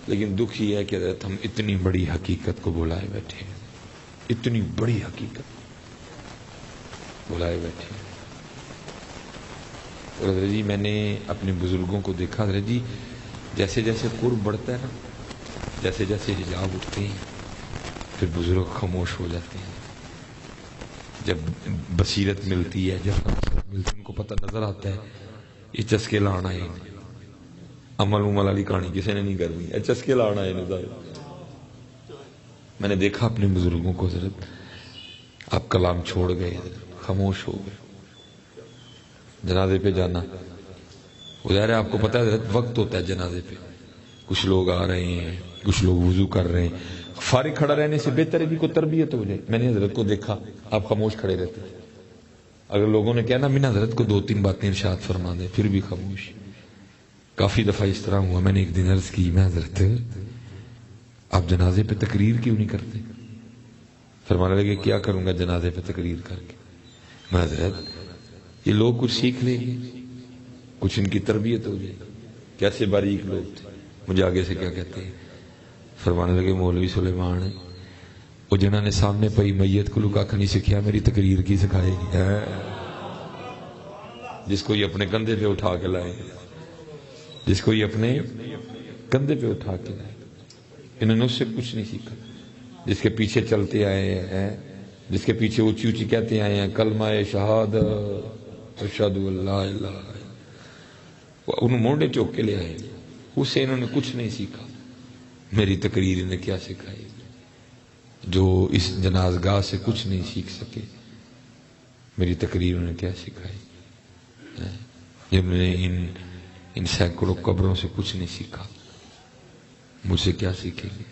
لیکن دکھ یہ ہے کہ ہم اتنی بڑی حقیقت کو بلائے بیٹھے ہیں, اتنی بڑی حقیقت بلائے بیٹھے ہیں. اور حضرت جی میں نے اپنے بزرگوں کو دیکھا, حضرت جی جیسے جیسے قرب بڑھتا ہے نا, جیسے جیسے حجاب اٹھتے ہیں, پھر بزرگ خاموش ہو جاتے ہیں. جب بصیرت ملتی ہے, جب ان کو پتہ نظر آتا ہے یہ چسکے لانا ہے, عمل عمل والی کہانی کسی نے نہیں کرنی, یہ چسکے لانا ہے نظر. میں نے دیکھا اپنے بزرگوں کو, حضرت آپ کلام چھوڑ گئے, خاموش ہو گئے. جنازے پہ جانا وہ ظاہر ہے آپ کو پتہ ہے حضرت وقت ہوتا ہے جنازے پہ, کچھ لوگ آ رہے ہیں, کچھ لوگ وضو کر رہے ہیں. فارغ کھڑا رہنے سے بہتر ہے کہ کوئی تربیت ہو جائے. میں نے حضرت کو دیکھا آپ خاموش کھڑے رہتے, اگر لوگوں نے کہنا میں حضرت کو 2-3 باتیں ارشاد فرما دیں, پھر بھی خاموش. کافی دفعہ اس طرح ہوا, میں نے ایک دن عرض کی, میں حضرت آپ جنازے پہ تقریر کیوں نہیں کرتے؟ فرمانے لگے کیا کروں گا جنازے پہ تقریر کر کے؟ میں حضرت یہ لوگ کچھ سیکھ لیں گے, کچھ ان کی تربیت ہو جائے. کیسے باریک لوگ تھے. مجھے آگے سے کیا کہتے ہیں, فرمانے لگے مولوی سلیمان وہ جنہوں نے سامنے پئی میت کو کھ نہیں سکھیا, میری تقریر کی سکھائے گی. جس کو یہ اپنے کندھے پہ اٹھا کے لائے, جس کو یہ اپنے کندھے پہ اٹھا کے لائے, انہوں نے اس سے کچھ نہیں سیکھا. جس کے پیچھے چلتے آئے ہیں, جس کے پیچھے اونچی اونچی کہتے آئے ہیں کلمہ شہادت اشہد ان لا الہ الا اللہ, انہوں مونڈے چوک کے لے آئے, اس سے انہوں نے کچھ نہیں سیکھا. میری تقریر نے کیا سکھائی؟ جو اس جنازگاہ سے کچھ نہیں سیکھ سکے, میری تقریر انہیں کیا سکھائی؟ جب میں نے ان سینکڑوں قبروں سے کچھ نہیں سیکھا، مجھ سے کیا سیکھیں گے؟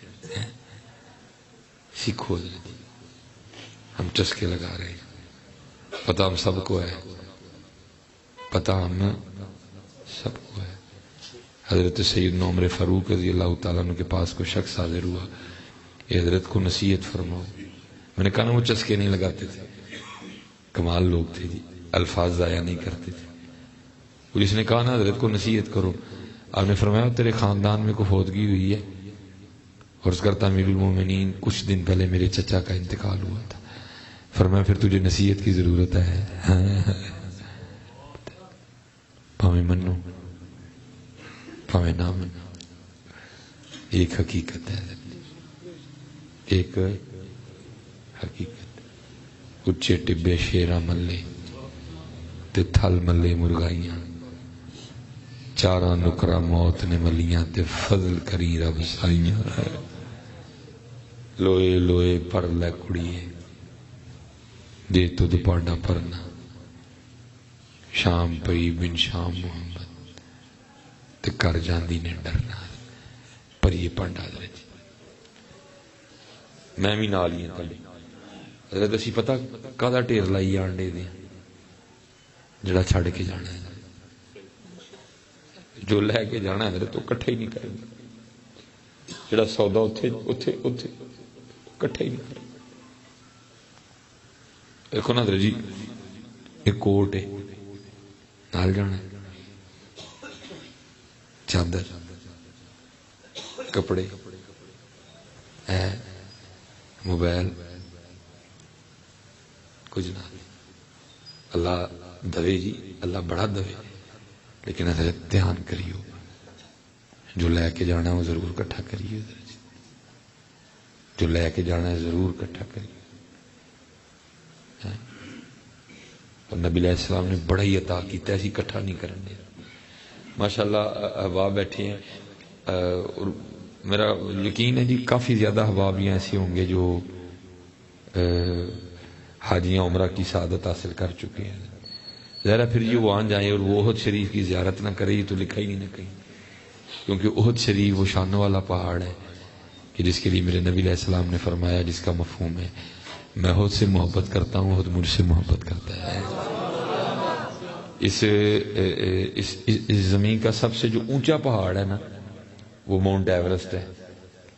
سیکھو جی، ہم چسکے لگا رہے ہیں، پتہ ہم سب کو ہے، پتہ ہم سب کو ہے۔ حضرت سیدنا عمر فاروق رضی اللہ تعالیٰ عنہ کے پاس کوئی شخص حاضر ہوا، یہ حضرت کو نصیحت فرماؤ۔ میں نے کہا نا وہ چسکے نہیں لگاتے تھے، کمال لوگ تھے جی، الفاظ ضائع نہیں کرتے تھے۔ پولیس نے کہا نا حضرت کو نصیحت کرو، آپ نے فرمایا تیرے خاندان میں کوئی فوتگی ہوئی ہے؟ اور اس کرتا امیر المومنین کچھ دن پہلے میرے چچا کا انتقال ہوا تھا۔ فرمایا پھر تجھے نصیحت کی ضرورت ہے؟ پاویں منو پاویں نہ منو، ایک حقیقت ہے، ایک حقیقت۔ اچے ٹبے شیرا ملے تے تھل ملے مرغائیاں، چاراں نکرا موت نے ملیاں تے فضل کری رب سائیاں۔ لوئے لوئے پر لے کڑیے دے تو دوپاڈا پرنا، شام پئی بن شام محمد تے کر جاندی نے ڈرنا۔ پر یہ پانڈا حضرت میں بھی نال ہی ہوں۔ حضرت اسی پتہ کادا ٹیر لائی آنڈے دے جڑا چھڑ کے جانا ہے، جو لے کے جانا ہے حضرت وہ کٹھے ہی نہیں کریں گے، جڑا سودا اتھے کٹھے ہی نہیں کریں گے۔ دیکھو نا حضرت جی، ایک کوٹ ہے نال جانا ہے، چادر کپڑے ہے، موبائل کچھ نہ، اللہ دوے جی، اللہ بڑا دوے، لیکن حضرت دھیان کریو جو لے کے جانا ہے وہ ضرور کٹھا کریو، جو لے کے جانا ہے ضرور کٹھا کریو۔ اور نبی علیہ السلام نے بڑا ہی عطا کیتا، ایسی کٹھا نہیں کرنے۔ ماشاءاللہ احباب بیٹھے ہیں، اور میرا یقین ہے جی کافی زیادہ احباب یہ ایسے ہوں گے جو حاجیاں عمرہ کی سعادت حاصل کر چکے ہیں۔ ذرا پھر یہ وہاں جائیں اور وہ احد شریف کی زیارت نہ کرے، یہ تو لکھا ہی نہیں نہ کہیں، کیونکہ احد شریف وہ شان والا پہاڑ ہے کہ جس کے لیے میرے نبی علیہ السلام نے فرمایا، جس کا مفہوم ہے میں احد سے محبت کرتا ہوں، احد مجھ سے محبت کرتا ہے۔ اس زمین کا سب سے جو اونچا پہاڑ ہے نا وہ ماؤنٹ ایورسٹ ہے،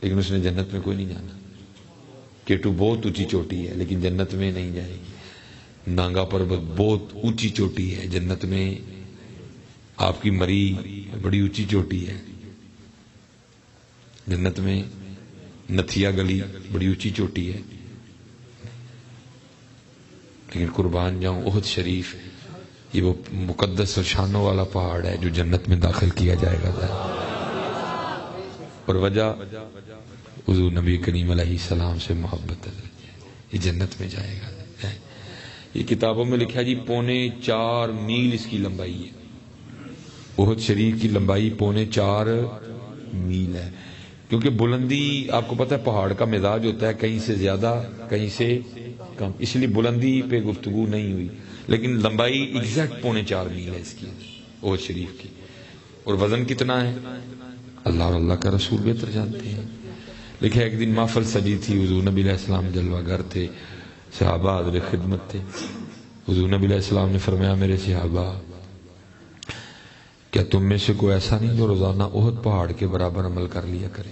لیکن اس نے جنت میں کوئی نہیں جانا۔ کیٹو بہت اونچی چوٹی ہے لیکن جنت میں نہیں جائے گی۔ نانگا پربت بہت اونچی چوٹی ہے، جنت میں آپ کی مری بڑی اونچی چوٹی ہے، جنت میں نتھیا گلی بڑی اونچی چوٹی ہے، لیکن قربان جاؤں احد شریف یہ وہ مقدس اور شانوں والا پہاڑ ہے جو جنت میں داخل کیا جائے گا۔ اور وجہ حضور نبی کریم علیہ السلام سے محبت ہے، یہ جنت میں جائے گا۔ یہ کتابوں میں لکھا ہے جی 4.25 میل اس کی لمبائی ہے، احد شریف کی لمبائی 4.25 میل ہے، کیونکہ بلندی آپ کو پتہ ہے پہاڑ کا مزاج ہوتا ہے کہیں سے زیادہ کہیں سے کم، اس لیے بلندی پہ گفتگو نہیں ہوئی، لیکن لمبائی ایگزیکٹ 4.25 میل ہے اس کی احد شریف کی۔ اور وزن کتنا ہے اللہ اور اللہ کا رسول بہتر جانتے ہیں۔ لکھا ایک دن محفل سجی تھی، حضور نبی علیہ السلام جلوہ گر تھے، صحابہ حاضر خدمت تھے۔ حضور نبی علیہ السلام نے فرمایا میرے صحابہ کیا تم میں سے کوئی ایسا نہیں جو روزانہ احد پہاڑ کے برابر عمل کر لیا کرے؟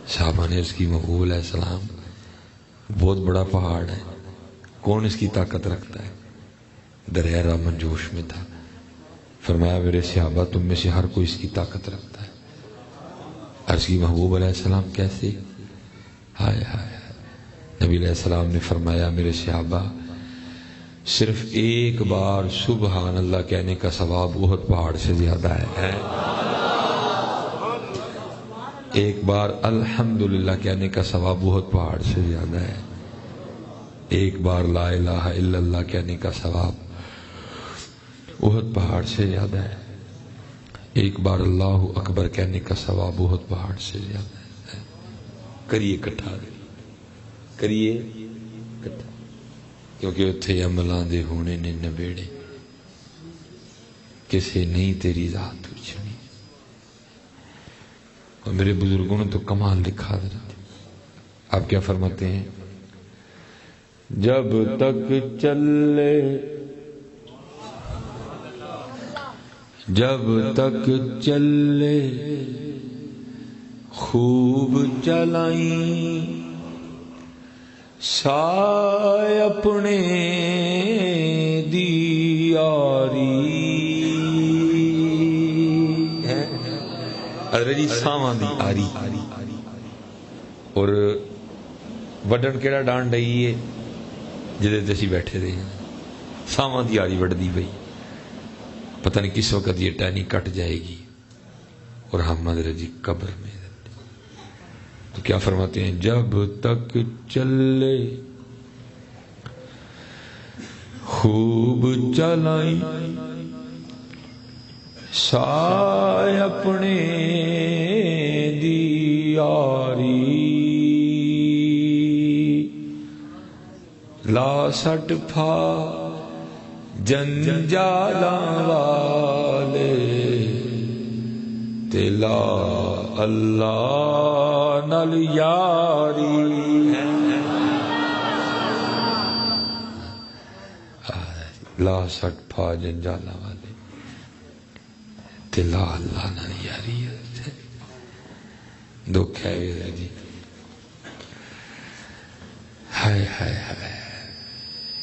صحابہ نے اس کی محبوب علیہ السلام بہت بڑا پہاڑ ہے، کون اس کی طاقت رکھتا ہے؟ دریا رامن جوش میں تھا، فرمایا میرے صحابہ تم میں سے ہر کوئی اس کی طاقت رکھتا ہے۔ عرض کی محبوب علیہ السلام کیسے؟ ہائے ہائے، نبی علیہ السلام نے فرمایا میرے صحابہ صرف ایک بار سبحان اللہ کہنے کا ثواب احد پہاڑ سے زیادہ ہے، ایک بار الحمدللہ کہنے کا ثواب احد پہاڑ سے زیادہ ہے، ایک بار لا الہ الا اللہ کہنے کا ثواب احد پہاڑ سے زیادہ ہے، ایک بار اللہ اکبر کہنے کا ثواب احد پہاڑ سے زیادہ ہے۔ کریے کٹھا، کریے کٹھا۔ کیونکہ اتھے عملاں دے ہونے نے نبیڑے کسے نہیں تیری ذات پوچھنی. اور میرے بزرگوں نے تو کمال لکھا تھا. آپ کیا فرماتے ہیں؟ جب تک چلے جب تک چلے خوب چلائیں سائے اپنے دی یاری. حضرت جی ساواں دی آری. اور وڈن کیڑا ڈانڈ رہی ہے جدے تے اسی بیٹھے رہے ہیں. ساواں دی آری وڈدی پئی، پتہ نہیں کس وقت یہ ٹہنی کٹ جائے گی اور ہم حضرت جی قبر میں. تو کیا فرماتے ہیں؟ جب تک چلے خوب چلائیں سائے اپنے دی یاری. لا سٹ پھا جنجالاں والے تے لا اللہ نال یاری. لا سٹ پھا جنجالاں والے تے لا اللہ نال یاری. دکھ ہے جی. ہائے ہائے ہائے،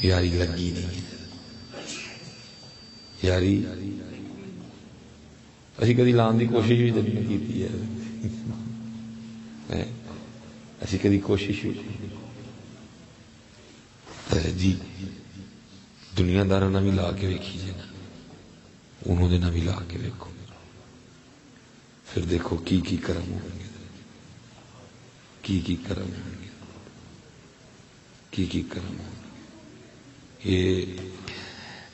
یاری لگی نہیں. یاری اسی کدی لان دی کوشش بھی نہیں کی ہے. اسی کدی کوشش بھی جی دنیا داراں نال بھی لا کے ویکھی جے نا، انہوں دے نال بھی لا کے ویکھو، پھر دیکھو کی کرم ہوں گے، کی کرم ہوں گے، کی کرم ہوں گے. یہ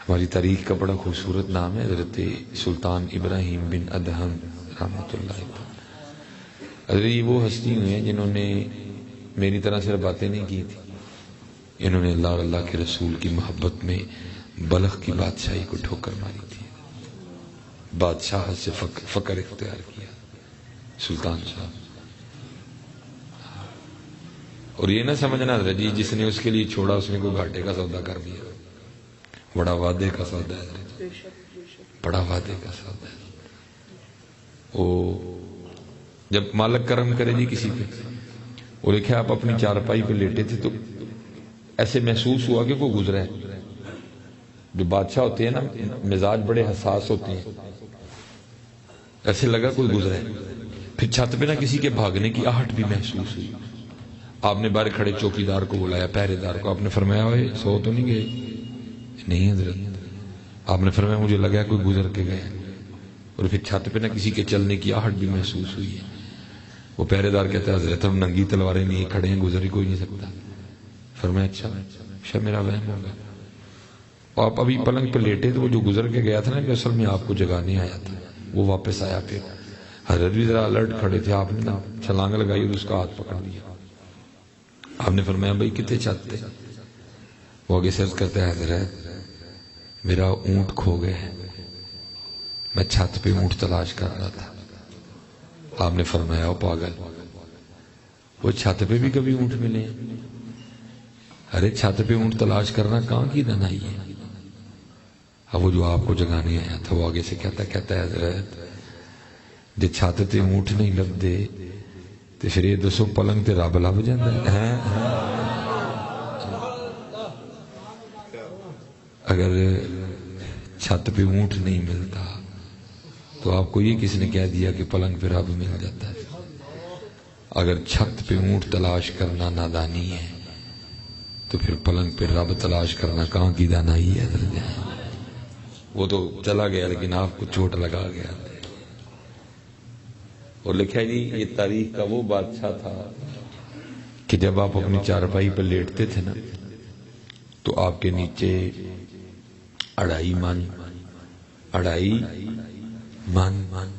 ہماری تاریخ کا بڑا خوبصورت نام ہے حضرت سلطان ابراہیم بن ادہم رحمۃ اللہ علیہ. حضرت یہ وہ ہستی ہوئے ہیں جنہوں نے میری طرح صرف باتیں نہیں کی تھی، انہوں نے اللہ اور اللہ کے رسول کی محبت میں بلخ کی بادشاہی کو ٹھوکر ماری تھی. بادشاہ سے فقر اختیار کیا سلطان صاحب. اور یہ نہ سمجھنا حضرت جی جس نے اس کے لیے چھوڑا اس نے کوئی گھاٹے کا سودا کر دیا. بڑا وعدے کا سودا ہے، بڑا وعدے کا سودا ہے. وہ جب مالک کرم کرے جی کسی پہ، وہ دیکھے آپ اپنی چارپائی پہ لیٹے تھے تو ایسے محسوس ہوا کہ کوئی گزرا ہے. جو بادشاہ ہوتے ہیں نا مزاج بڑے حساس ہوتے ہیں، ایسے لگا کوئی گزرا ہے. پھر چھت پہ نہ کسی کے بھاگنے کی آہٹ بھی محسوس ہوئی. آپ نے باہر کھڑے چوکیدار کو بلایا، پہرے دار کو. آپ نے فرمایا ہوئے سو تو نہیں گئے؟ نہیں حضرت. آپ نے فرمایا مجھے لگا کوئی گزر کے گئے. اور پھر چھت پہ نہ کسی کے چلنے کی آہٹ بھی محسوس ہوئی ہے. وہ پہرے دار کہتا ہے حضرت ہم ننگی تلواریں نہیں کھڑے ہیں، گزر ہی کوئی نہیں سکتا. فرمایا اچھا میرا وہم ہوگا. آپ ابھی پلنگ پہ لیٹے تو وہ جو گزر کے گیا تھا نا کہ اصل میں آپ کو جگانے آیا تھا، وہ واپس آیا. پھر حضرت بھی ذرا الرٹ کھڑے تھے. آپ نے نا چھلانگ لگائی اور اس کا ہاتھ پکڑ لیا. آپ نے فرمایا بھائی کتنے چھت تھے؟ وہ آگے سے عرض کرتا ہے حضرت میرا اونٹ کھو گئے، میں چھت پہ اونٹ تلاش کر رہا تھا. آپ نے فرمایا او پاگل، وہ چھت پہ بھی کبھی اونٹ ملے؟ ارے چھت پہ اونٹ تلاش کرنا کہاں کی دنائی ہے. اب وہ جو آپ کو جگانے آیا تھا وہ آگے سے کہتا ہے حضرت جے چھت تے اونٹ نہیں لبدے تے پھر یہ دسو پلنگ تے رب لب جاندا ہے. اگر چھت پہ اونٹ نہیں ملتا تو آپ کو یہ کس نے کہہ دیا کہ پلنگ پہ رب مل جاتا ہے؟ اگر چھت پہ اونٹ تلاش کرنا نادانی ہے تو پھر پلنگ پہ رب تلاش کرنا کہاں کی دانائی ہے؟ وہ تو چلا گیا لیکن آپ کو چوٹ لگا گیا. اور لکھا جی یہ تاریخ کا وہ بادشاہ تھا کہ جب آپ اپنی چارپائی پر لیٹتے تھے نا تو آپ کے نیچے 2.5 من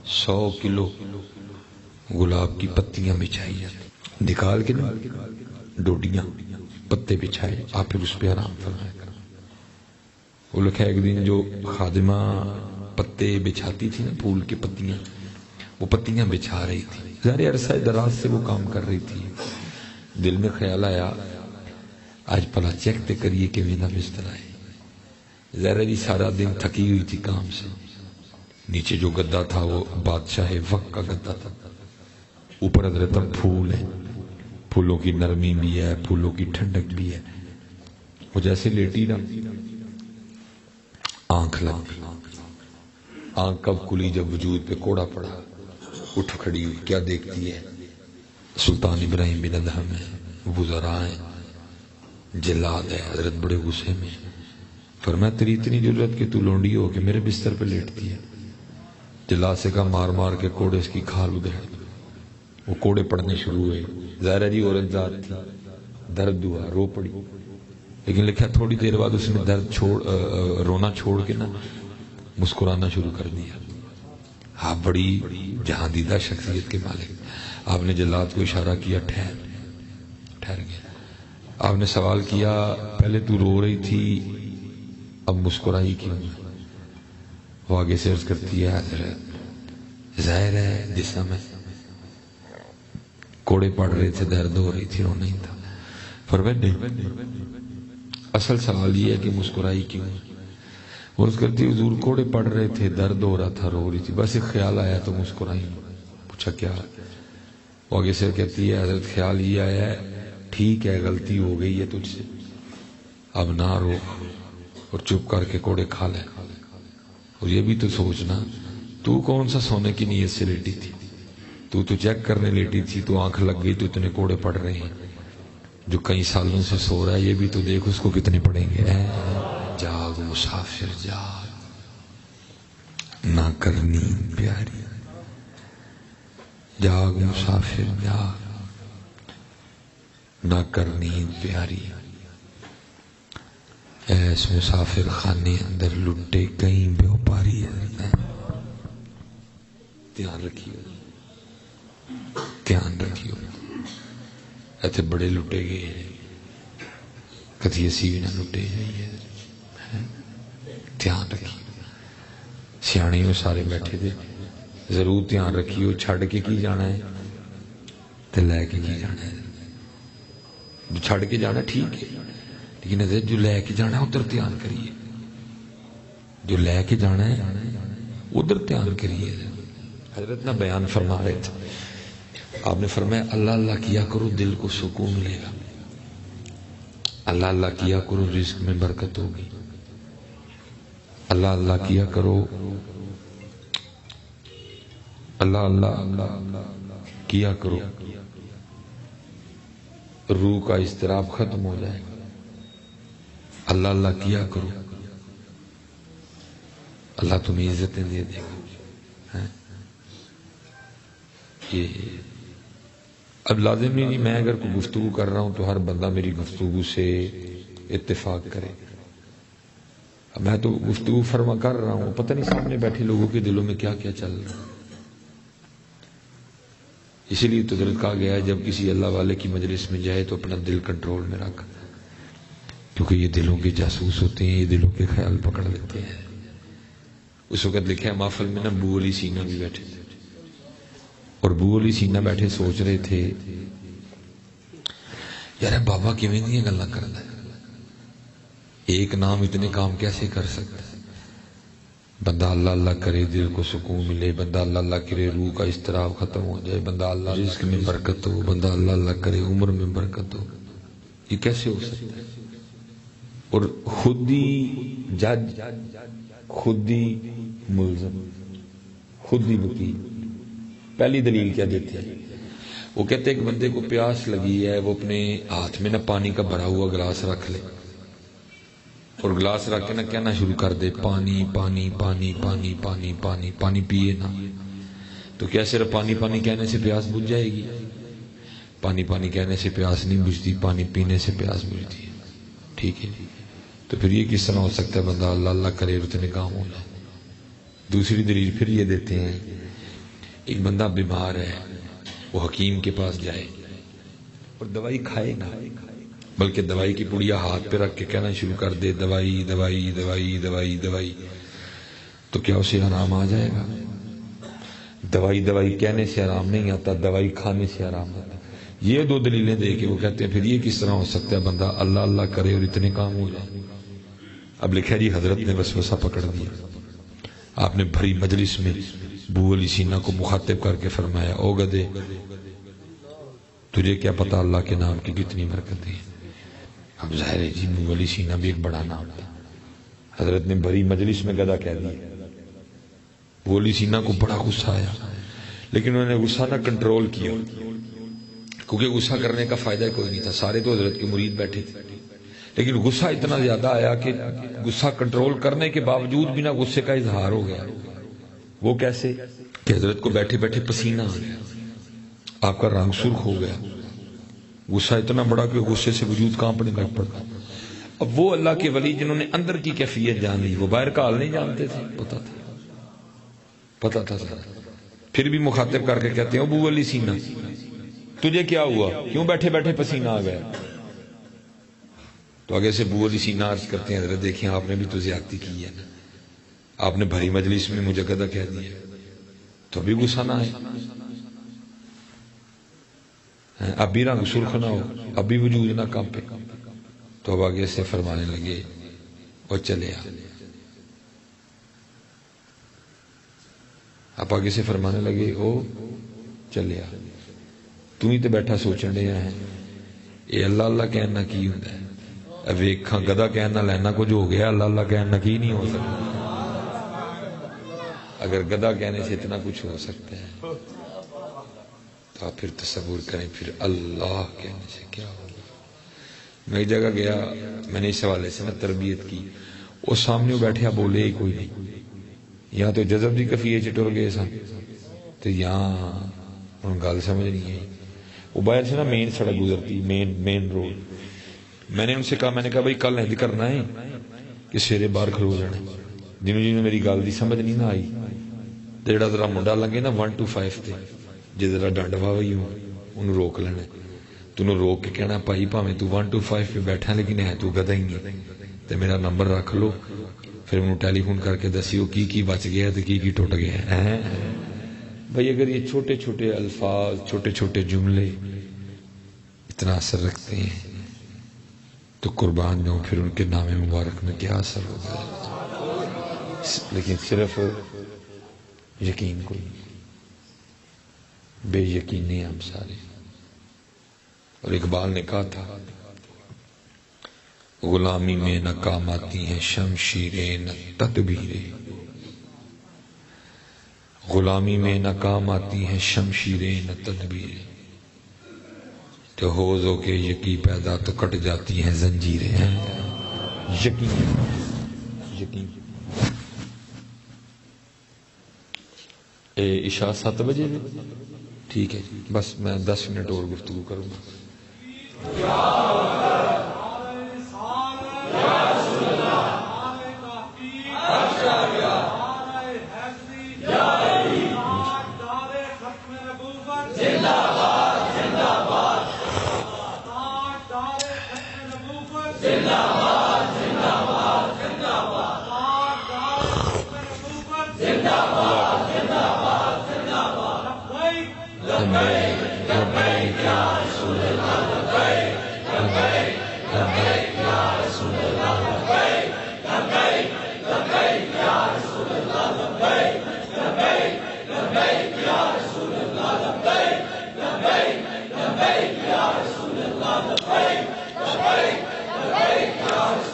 100 کلو گلاب کی پتیاں بچھائی جاتی، نکال کے نا ڈوڈیاں پتے بچھائے، آپ پھر اس پہ آرام فرمایا کریں۔ وہ لکھا ایک دن جو خادمہ پتے بچھاتی تھی نا، پھول کی پتیاں، وہ پتیاں بچھا رہی تھی، ظاہر عرصہ دراز سے وہ کام کر رہی تھی، دل میں خیال آیا آج پلا چیک تے کریے کہ میرا بستر ہے۔ ظاہر جی سارا دن تھکی ہوئی تھی کام سے، نیچے جو گدا تھا وہ بادشاہ وقت کا گدا تھا، اوپر حضرت پھول ہے، پھولوں کی نرمی بھی ہے، پھولوں کی ٹھنڈک بھی ہے۔ وہ جیسے لیٹی نا، آنکھ لگ گئی، آنکھ کب کھلی؟ جب وجود پہ کوڑا پڑا، اٹھ کھڑی ہوئی، کیا دیکھتی ہے؟ سلطان ابراہیم بن ادہم ہے، وزراء ہیں، جلاد ہے، حضرت بڑے غصے میں، فرمایا تیری اتنی ضرورت کہ تو لونڈی ہو کے میرے بستر پہ لیٹتی ہے؟ جلاد سے کہا مار مار کے کوڑے اس کی کھال ادھیڑ دو۔ وہ کوڑے پڑنے شروع ہوئے، ظاہر جی عورت ذات تھی، درد ہوا، رو پڑی، لیکن لکھا تھوڑی دیر بعد اس نے درد رونا چھوڑ کے نا مسکرانا شروع کر دیا۔ آپ بڑی جہاندیدہ شخصیت کے مالک، آپ نے جلاد کو اشارہ کیا ٹھہر گیا۔ آپ نے سوال کیا پہلے تو رو رہی تھی اب مسکرائی کیوں؟ وہ آگے سے عرض کرتی ہے حضرت ظاہر ہے جسم ہے، کوڑے پڑ رہے تھے، درد ہو رہی تھی، رو نہیں تھا۔ فرمایا نہیں، اصل سوال یہ ہے کہ مسکرائی کیوں؟ وہ عرض کرتی حضور کوڑے پڑ رہے تھے، درد ہو رہا تھا، رو رہی تھی، بس ایک خیال آیا تو مسکرائی۔ پوچھا کیا؟ وہ آگے سے کہتی ہے حضرت خیال یہ آیا ہے ٹھیک ہے غلطی ہو گئی ہے تجھ سے، اب نہ رو اور چپ کر کے کوڑے کھا لے، اور یہ بھی تو سوچنا تو کون سا سونے کی نیت سے لیٹی تھی، تو چیک کرنے لیٹی تھی، تو آنکھ لگ گئی تو اتنے کوڑے پڑ رہے ہیں، جو کئی سالوں سے سو رہا ہے یہ بھی تو دیکھ اس کو کتنے پڑیں گے۔ جاگ مسافر جاگ، نہ کر نیند پیاری، جاگ مسافر جاگ، نہ کر نیند پیاری، ایس مسافر خانے اندر لٹے کہیں بیوپاری ہے۔ دھیان رکھیے، دھیان رکھیے، ایتھے بڑے لٹے گئے ہیں، کدی اسی بھی نہ لٹے جائیے، دھیان رکھیے۔ سیانے میں سارے بیٹھے تھے، ضرور دھیان رکھیے، چھڑ کے کی جانا ہے تو لے کے کی جانا ہے۔ جو چھڑ کے جانا ٹھیک ہے، لیکن جو لے کے جانا ہے ادھر دھیان کریے، جو لے کے جانا ہے ادھر دھیان کریے۔ حضرت نہ بیان فرما رہے تھے، آپ نے فرمایا اللہ اللہ کیا کرو دل کو سکون ملے گا، اللہ اللہ کیا کرو رزق میں برکت ہوگی، اللہ اللہ کیا کرو، اللہ اللہ کیا کرو روح کا اضطراب ختم ہو جائے گا، اللہ اللہ کیا کرو اللہ تمہیں عزتیں دے دے گا۔ یہ اب لازم نہیں میں اگر کوئی گفتگو کر رہا ہوں تو ہر بندہ میری گفتگو سے اتفاق کرے، میں تو گفتگو فرما کر رہا ہوں، پتہ نہیں سامنے بیٹھے لوگوں کے دلوں میں کیا کیا چل رہا ہے۔ اسی لیے تو درد کہا گیا ہے جب کسی اللہ والے کی مجلس میں جائے تو اپنا دل کنٹرول میں رکھ، کیونکہ یہ دلوں کے جاسوس ہوتے ہیں، یہ دلوں کے خیال پکڑ لیتے ہیں۔ اس وقت لکھا ہے محفل میں نا بو علی سینہ بھی بیٹھے تھے، اور بو علی سینہ بیٹھے سوچ رہے تھے یار بابا کیویں دیاں گلاں کردا ہے، ایک نام اتنے کام کیسے کر سکتا ہے؟ بندہ اللہ اللہ کرے دل کو سکون ملے، بندہ اللہ اللہ کرے روح کا اضطراب ختم ہو جائے، بندہ اللہ رزق میں برکت ہو، بندہ اللہ اللہ کرے عمر میں برکت ہو، یہ کیسے ہو سکتا ہے؟ اور خود ہی جج، خود ہی ملزم، خود ہی وکیل۔ پہلی دلیل کیا دیتے ہیں؟ وہ کہتے ہیں کہ بندے کو پیاس لگی ہے، وہ اپنے ہاتھ میں نہ پانی کا بھرا ہوا گلاس رکھ لے اور گلاس رکھ کے نہ کہنا شروع کر دے پانی پانی پانی پانی پانی پانی پانی پیے نا، تو کیا صرف پانی پانی کہنے سے پیاس بجھ جائے گی؟ پانی پانی کہنے سے پیاس نہیں بجھتی، پانی پینے سے پیاس بجھتی ہے۔ ٹھیک ہے، تو پھر یہ کس طرح ہو سکتا ہے بندہ اللہ اللہ کرے اور اتنے کام ہو جائے؟ دوسری دلیل پھر یہ دیتے ہیں، ایک بندہ بیمار ہے، وہ حکیم کے پاس جائے اور دوائی کھائے گا، بلکہ دوائی کی پڑیا ہاتھ پہ رکھ کے کہنا شروع کر دے دوائی دوائی دوائی دوائی دوائی، تو کیا اسے آرام آ جائے گا؟ دوائی دوائی کہنے سے آرام نہیں آتا، دوائی کھانے سے آرام آتا۔ یہ دو دلیلیں دے کے وہ کہتے ہیں پھر یہ کس طرح ہو سکتا ہے بندہ اللہ اللہ کرے اور اتنے کام ہو جائے۔ اب لکھا جی حضرت نے وسوسہ پکڑ دیا، آپ نے بھری مجلس میں ابو علی سینا کو مخاطب کر کے فرمایا او گدے، تجھے کیا پتا اللہ کے نام کی کتنی برکتیں ہیں؟ اب ظاہر ہے جی ابو علی سینا بھی ایک بڑا نام تھا، حضرت نے بھری مجلس میں گدا کہہ دیا۔ ابو علی سینا کو بڑا غصہ آیا، لیکن انہوں نے غصہ نہ کنٹرول کیا، کیونکہ غصہ کرنے کا فائدہ کوئی نہیں تھا، سارے تو حضرت کے مرید بیٹھے تھے، لیکن غصہ اتنا زیادہ آیا کہ غصہ کنٹرول کرنے کے باوجود بھی نہ غصے کا اظہار ہو گیا۔ وہ کیسے کہ حضرت کو بیٹھے بیٹھے پسینہ آ گیا، آپ کا رنگ سرخ ہو گیا، غصہ اتنا بڑا کہ غصے سے وجود کانپنے لگ پڑا۔ اب وہ اللہ کے ولی جنہوں نے اندر کی کیفیت جان لی، وہ باہر کا حال نہیں جانتے تھے، پتا تھا پھر بھی مخاطب کر کے کہتے ہیں ابو علی سینا تجھے کیا ہوا، کیوں بیٹھے بیٹھے پسینہ آ گیا؟ تو آگے سے ابو علی سینا عرض کرتے ہیں حضرت دیکھیں آپ نے بھی تو زیادتی کی ہے نا، آپ نے بھری مجلس میں مجھے گدا کہہ دیا تو ابھی غصہ نہ آئے، اب بھی رنگ سرخ نہ ہو، اب بھی وجود نہ کانپے۔ تو اب آگے سے فرمانے لگے اور چلے آ، آپ آگے سے فرمانے لگے او چلے آ، تو ہی تو بیٹھا سوچن رہا ہے یہ اللہ اللہ کہنا کی ہوتا ہے، اب ویکھاں گدا کہنا لینا کچھ ہو گیا، اللہ اللہ کہنا کی نہیں ہو سکتا۔ اگر گدا کہنے سے اتنا کچھ ہو سکتا ہے تو آپ پھر تصور کریں پھر اللہ کہنے سے کیا ہوگا۔ میں ایک جگہ گیا، میں نے اس حوالے سے تربیت کی، وہ سامنے بیٹھے بولے ہی کوئی نہیں، یہاں تو جذب دی کفیے چٹور گئے سن تو یہاں ان گل سمجھ نہیں آئی۔ وہ باہر سے نا مین سڑک گزرتی، مین روڈ، میں نے ان سے کہا، میں نے کہا بھائی کل نہیں کرنا ہے کہ سویرے باہر کھلو جانا، جنہوں میری گل دی سمجھ نہیں نہ آئی، جہاں ذرا منڈا لگے نا 1 to 5 تے جی ذرا ڈنڈ واوی ہو انہوں روک لینا، تنوں روک کے کہنا بھائی پاویں تو 1 to 5 پہ بیٹھا لیکن ہے تو گدا ہی نہیں، تے میرا نمبر رکھ لو، پھر انہوں ٹیلی فون کر کے دسیو کی بچ گیا تو کی ٹوٹ گیا ہے۔ بھائی اگر یہ چھوٹے چھوٹے الفاظ، چھوٹے چھوٹے جملے اتنا اثر رکھتے ہیں تو قربان جاؤں پھر ان کے نام مبارک میں کیا اثر ہوگا۔ لیکن صرف یقین کو بے یقینی ہم سارے۔ اور اقبال نے کہا تھا غلامی میں نہ کام آتی ہیں شمشیریں نہ تدبیریں، غلامی میں نہ کام آتی ہیں شمشیریں نہ تدبیریں، تو ہوزوں کے یقین پیدا تو کٹ جاتی ہیں زنجیریں۔ یقین یقین۔ عشاء 7 بجے ٹھیک ہے، بس میں 10 منٹ اور گفتگو کروں گا۔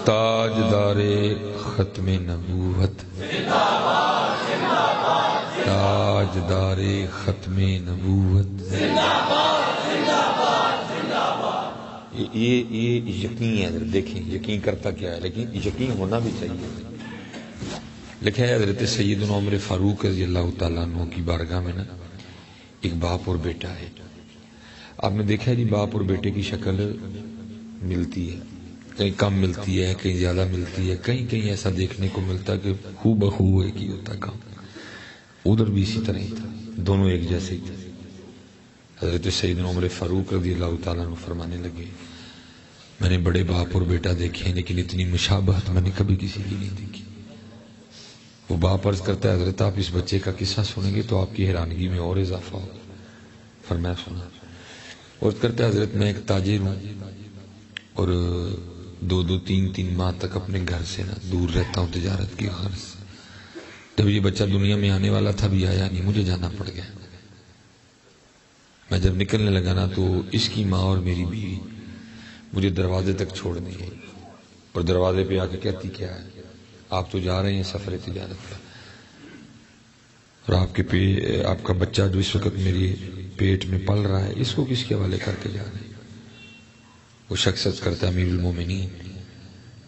تاجدار ختم نبوت، تاجدار ختم نبوت، یہ یقین ہے حضرت۔ دیکھیں یقین کرتا کیا ہے، لیکن یقین ہونا بھی چاہیے۔ لکھا ہے حضرت سیدنا عمر فاروق رضی اللہ تعالیٰ عنہ کی بارگاہ میں نا ایک باپ اور بیٹا ہے۔ آپ نے دیکھا ہے جی باپ اور بیٹے کی شکل ملتی ہے، کہیں کم ملتی ہے، کہیں زیادہ ملتی ہے، کہیں ایسا دیکھنے کو ملتا ہے کہ خو بخو ایک ہی ہوتا کام۔ ادھر بھی اسی طرح ہی تھا، دونوں ایک جیسے ہی تھے۔ حضرت سیدنا عمر فاروق رضی اللہ تعالیٰ عنہ فرمانے لگے میں نے بڑے باپ اور بیٹا دیکھے ہیں لیکن اتنی مشابہت میں نے کبھی کسی کی نہیں دیکھی. وہ باپ عرض کرتا ہے حضرت آپ اس بچے کا قصہ سنیں گے تو آپ کی حیرانگی میں اور اضافہ ہوگا. فرمایا سنا. عرض کرتا ہے حضرت میں ایک تاجر ہوں اور 2-3 ماہ تک اپنے گھر سے نا دور رہتا ہوں تجارت کی غرض سے. جب یہ بچہ دنیا میں آنے والا تھا بھی آیا نہیں, مجھے جانا پڑ گیا. میں جب نکلنے لگا نا تو اس کی ماں اور میری بیوی مجھے دروازے تک چھوڑنے گئی اور دروازے پہ آ کے کہتی کیا ہے آپ تو جا رہے ہیں سفر تجارت کا اور آپ کا بچہ جو اس وقت میری پیٹ میں پل رہا ہے اس کو کس کے حوالے کر کے جا رہے ہیں. وہ شخص کرتا ہے امیر المومنین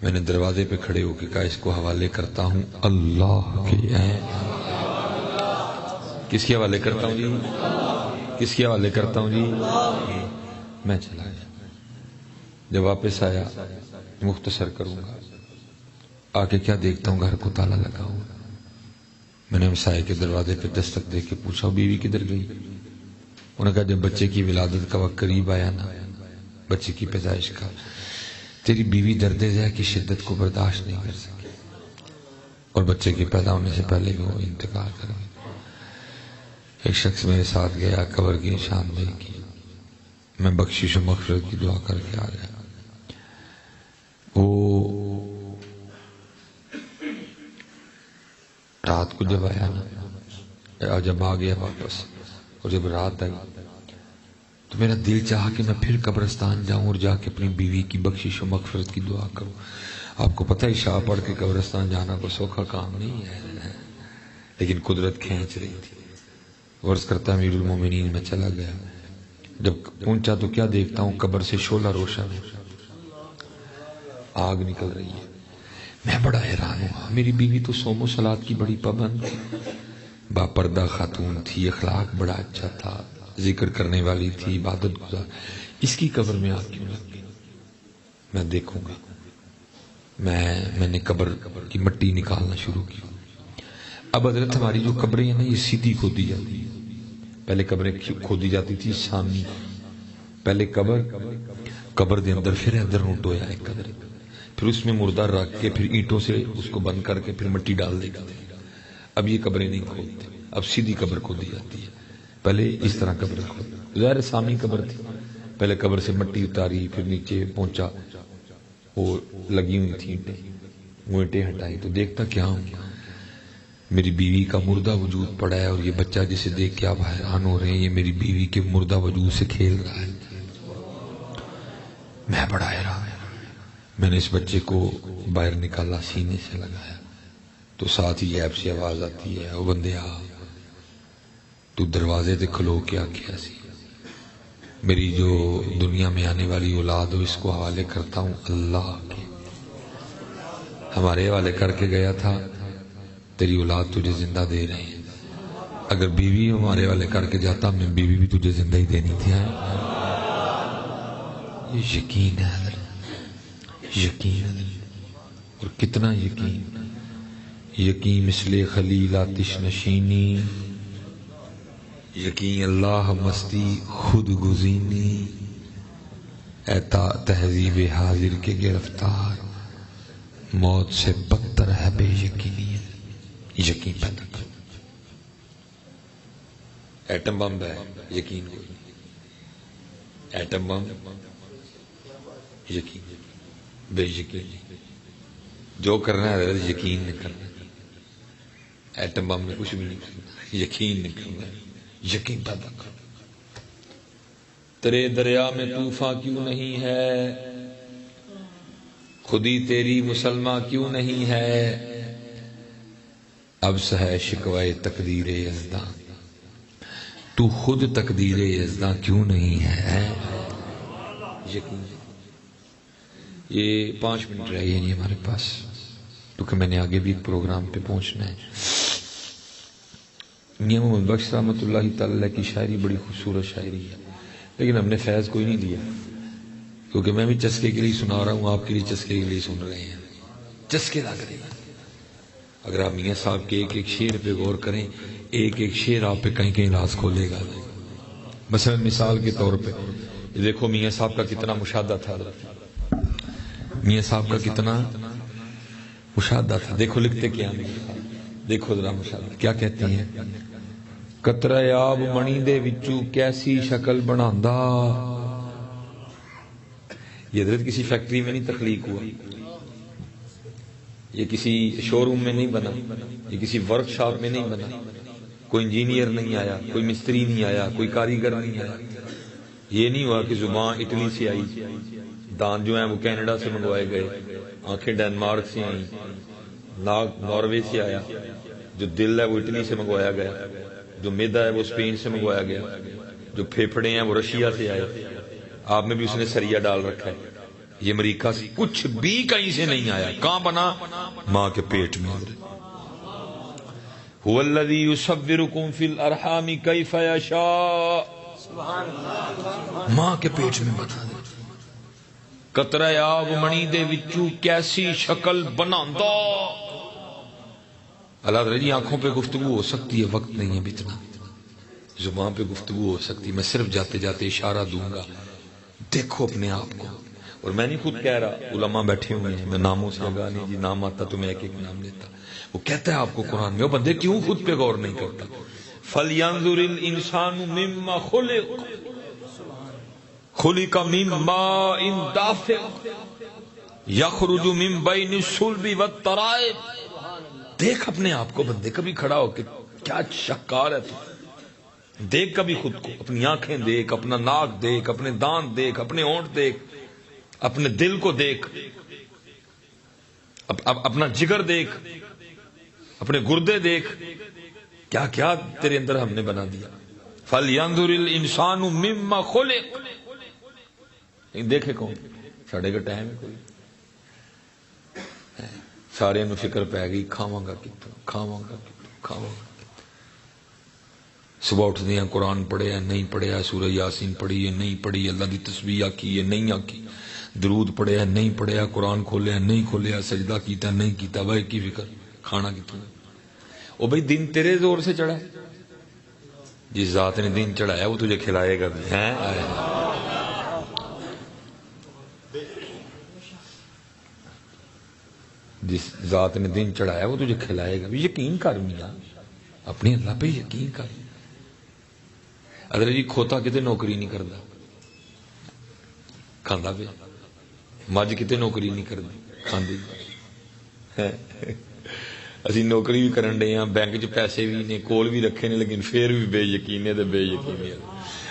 میں نے دروازے پہ کھڑے ہو کے کہا اس کو حوالے کرتا ہوں اللہ کے. کس کے حوالے کرتا ہوں جی؟ کس کے حوالے کرتا ہوں جی؟ میں چلا گیا. جب واپس آیا مختصر کروں گا, آ کے کیا دیکھتا ہوں گھر کو تالا لگا ہوا. میں نے ہمسائے کے دروازے پہ دستک دے کے پوچھا بیوی کدھر گئی؟ انہوں نے کہا جب بچے کی ولادت کا وقت قریب آیا نا, بچے کی پیدائش کا, تیری بیوی درد ذہ کی شدت کو برداشت نہیں کر سکی اور بچے کے پیدا ہونے سے پہلے وہ انتقال کر گئی. ایک شخص میرے ساتھ گیا, قبر کی نشاندہی کی, میں بخشش و مغفرت کی دعا کر کے آ گیا. وہ رات کو جب آیا نا, جب آ گیا واپس اور جب رات آئی تو میرا دل چاہا کہ میں پھر قبرستان جاؤں اور جا کے اپنی بیوی کی بخشش و مغفرت کی دعا کروں. آپ کو پتہ ہے عشاء پڑھ کے قبرستان جانا کوئی سوکھا کام نہیں ہے, لیکن قدرت کھینچ رہی تھی. عرض کرتا امیر المومنین میں چلا گیا. جب پہنچا تو کیا دیکھتا ہوں قبر سے شعلہ روشن ہے, آگ نکل رہی ہے. میں بڑا حیران ہوا. میری بیوی تو صوم و صلات کی بڑی پابند تھی, با پردہ خاتون تھی, اخلاق بڑا اچھا تھا, ذکر کرنے والی تھی, عبادت گزار. اس کی قبر میں آگ کیوں لگ گئی؟ میں دیکھوں گا. میں نے قبر کی مٹی نکالنا شروع کی. اب حضرت ہماری جو قبریں ہیں نا یہ سیدھی کھودی جاتی ہیں. پہلے قبریں کھودی جاتی تھی سامنے, پہلے قبر دے اندر پھر ادھر نوٹویا ایک قبر, پھر اس میں مردہ رکھ کے پھر اینٹوں سے اس کو بند کر کے پھر مٹی ڈال دے گا. اب یہ قبریں نہیں کھودتے, اب سیدھی قبر کھودی جاتی ہے. پہلے اس طرح قبر کھودی, ظاہر سامنے قبر تھی, پہلے قبر سے مٹی اتاری, پھر نیچے پہنچا, وہ لگی ہوئی تھی اینٹیں, وہ اینٹیں ہٹائی تو دیکھتا کیا ہوں, میری بیوی کا مردہ وجود پڑا ہے اور یہ بچہ جسے دیکھ کے آپ حیران ہو رہے ہیں یہ میری بیوی کے مردہ وجود سے کھیل رہا ہے. میں بڑا حیران. میں نے اس بچے کو باہر نکالا, سینے سے لگایا تو ساتھ ہی ایپ سے آواز آتی ہے او بندیا تو دروازے تے کھلو کے آکھیا سی میری جو دنیا میں آنے والی اولاد ہو اس کو حوالے کرتا ہوں اللہ کے. ہمارے حوالے کر کے گیا تھا, تیری اولاد تجھے زندہ دے رہے ہیں. اگر بیوی ہمارے حوالے کر کے جاتا ہم نے بیوی بھی تجھے زندہ ہی دینی تھی. یہ یقین ہے, یقین, اور کتنا یقین. یقین مثل خلیل آتش نشینی, یقین اللہ مستی خود گزینی, اے تہذیب حاضر کے گرفتار موت سے بدتر ہے بے یقینی. یقین پیدا کر. ایٹم بم ہے یقین کوئی نہیں, ایٹم بم یقین, بے یقین جو کرنا ہے یقین نہیں کرنا. ایٹم بم میں کچھ بھی نہیں کرنا, یقین نہیں کرنا, یقین پیدا کر. تیرے دریا میں طوفان کیوں نہیں ہے, خودی تیری مسلمہ کیوں نہیں ہے, اب ہے شکوائے تقدیر یزداں تو خود تقدیر یزداں کیوں نہیں ہے. یقین. یہ 5 منٹ رہ گئے نہیں ہمارے پاس کیونکہ میں نے آگے بھی ایک پروگرام پہ پہنچنا ہے. میاں محمد بخش رحمۃ اللہ تعالی کی شاعری بڑی خوبصورت شاعری ہے, لیکن ہم نے فیض کوئی نہیں دیا کیونکہ میں بھی چسکے کے لیے سنا رہا ہوں, آپ کے لیے چسکے کے لیے سن رہے ہیں, چسکے لگ رہے ہیں. اگر آپ میاں صاحب کے ایک ایک شعر پہ غور کریں, ایک ایک شعر آپ پہ کہیں کہیں راز کھولے گا. مثلا مثال کے طور پہ دیکھو میاں صاحب کا کتنا مشاہدہ تھا. میاں صاحب کا کتنا مشاہدہ تھا. دیکھو لکھتے کیا ہیں، دیکھو ذرا مشاہدہ کیا کہتی ہیں. قطرہ آب منی دے وچوں کیسی شکل بناندا. یہ حضرت کسی فیکٹری میں نہیں تخلیق ہوا، یہ کسی شو روم میں نہیں بنا، یہ کسی ورک شاپ میں نہیں بنا، کوئی انجینئر نہیں آیا، کوئی مستری نہیں آیا، کوئی کاریگر نہیں آیا. یہ نہیں ہوا کہ زبان اٹلی سے آئی، دان جو ہیں وہ کینیڈا سے منگوائے گئے، آنکھیں ڈنمارک سے آئیں، ناک ناروے سے آیا، جو دل ہے وہ اٹلی سے منگوایا گیا، جو معدہ ہے وہ اسپین سے منگوایا گیا، جو پھیپھڑے ہیں وہ رشیا سے آئے. آپ میں بھی اس نے سریا ڈال رکھا ہے. یہ امریکہ سے کچھ بھی کہیں سے نہیں آیا. کہاں بنا؟ ماں کے پیٹ میں. هو الذی یصورکم فی الارحام کیف یشاء. ماں کے پیٹ میں بتا دے. قطرہ آب منی دے وچوں کیسی شکل بناندا. اللہ تعالی جی آنکھوں پہ گفتگو ہو سکتی ہے، وقت نہیں ہے بتنا. زبان پہ گفتگو ہو سکتی، میں صرف جاتے جاتے اشارہ دوں گا. دیکھو اپنے آپ کو. اور میں نہیں خود کہہ رہا، علماء بیٹھے ہوئے ہیں، میں ناموں سے آگاہ نہیں، جی نام آتا تو میں ایک ایک نام لیتا. وہ کہتا ہے آپ کو قرآن میں، وہ بندے کیوں خود پہ غور نہیں کرتا. فَلْيَنظُرِ الْإِنسَانُ مِمَّا خُلِقَ خُلِقَ مِن مَّاءٍ دَافِقٍ يَخْرُجُ مِن بَيْنِ الصُّلْبِ وَالتَّرَائِبِ. دیکھ اپنے آپ کو بندے، کبھی کھڑا ہو کے کیا شکار ہے تو. دیکھ کبھی خود کو، اپنی آنکھیں دیکھ، اپنا ناک دیکھ، اپنے دانت دیکھ، اپنے ہونٹ دیکھ، اپنے دل کو دیکھ، اپنا جگر دیکھ، اپنے گردے دیکھ، کیا کیا تیرے اندر ہم نے بنا دیا. فَلْيَنظُرِ الْإِنسَانُ مِمَّا خُلِقَ. دیکھے کون؟ ساڑھے کا ٹائم ہے کوئی، سارے نو فکر پہ گئی کھاواں گا کتوں، کھاواں گا کتوں، کھاواں گا. صبح اٹھ دیا قرآن پڑھیا نہیں پڑھیا، سورہ یاسین پڑھی ہے نہیں پڑھی، اللہ دی تسبیح آکی ہے نہیں آکی، درود پڑھیا نہیں پڑھیا، قرآن کھولیا نہیں کھولیا، سجدہ کیتا نہیں کیتا. بھائی کی فکر، کھانا کتوں. او بھائی دن تیرے زور سے چڑھا ہے، جس ذات نے دن چڑھایا وہ تجھے کھلائے گا بھی. جس ذات نے دن چڑھایا وہ تجھے کھلائے گا بھی. یقین کر میاں، اپنے اللہ پہ یقین کر. ادھر جی کھوتا کتے نوکری نہیں کرتا، کھانا پہ. مجھ کتے نوکری نہیں کرتی، کھاندی. اسی نوکری بھی کرن ڈے ہاں، بینک چ پیسے بھی نے، کول بھی رکھے نے، لیکن پھر بھی بے یقینے تے بے یقینی.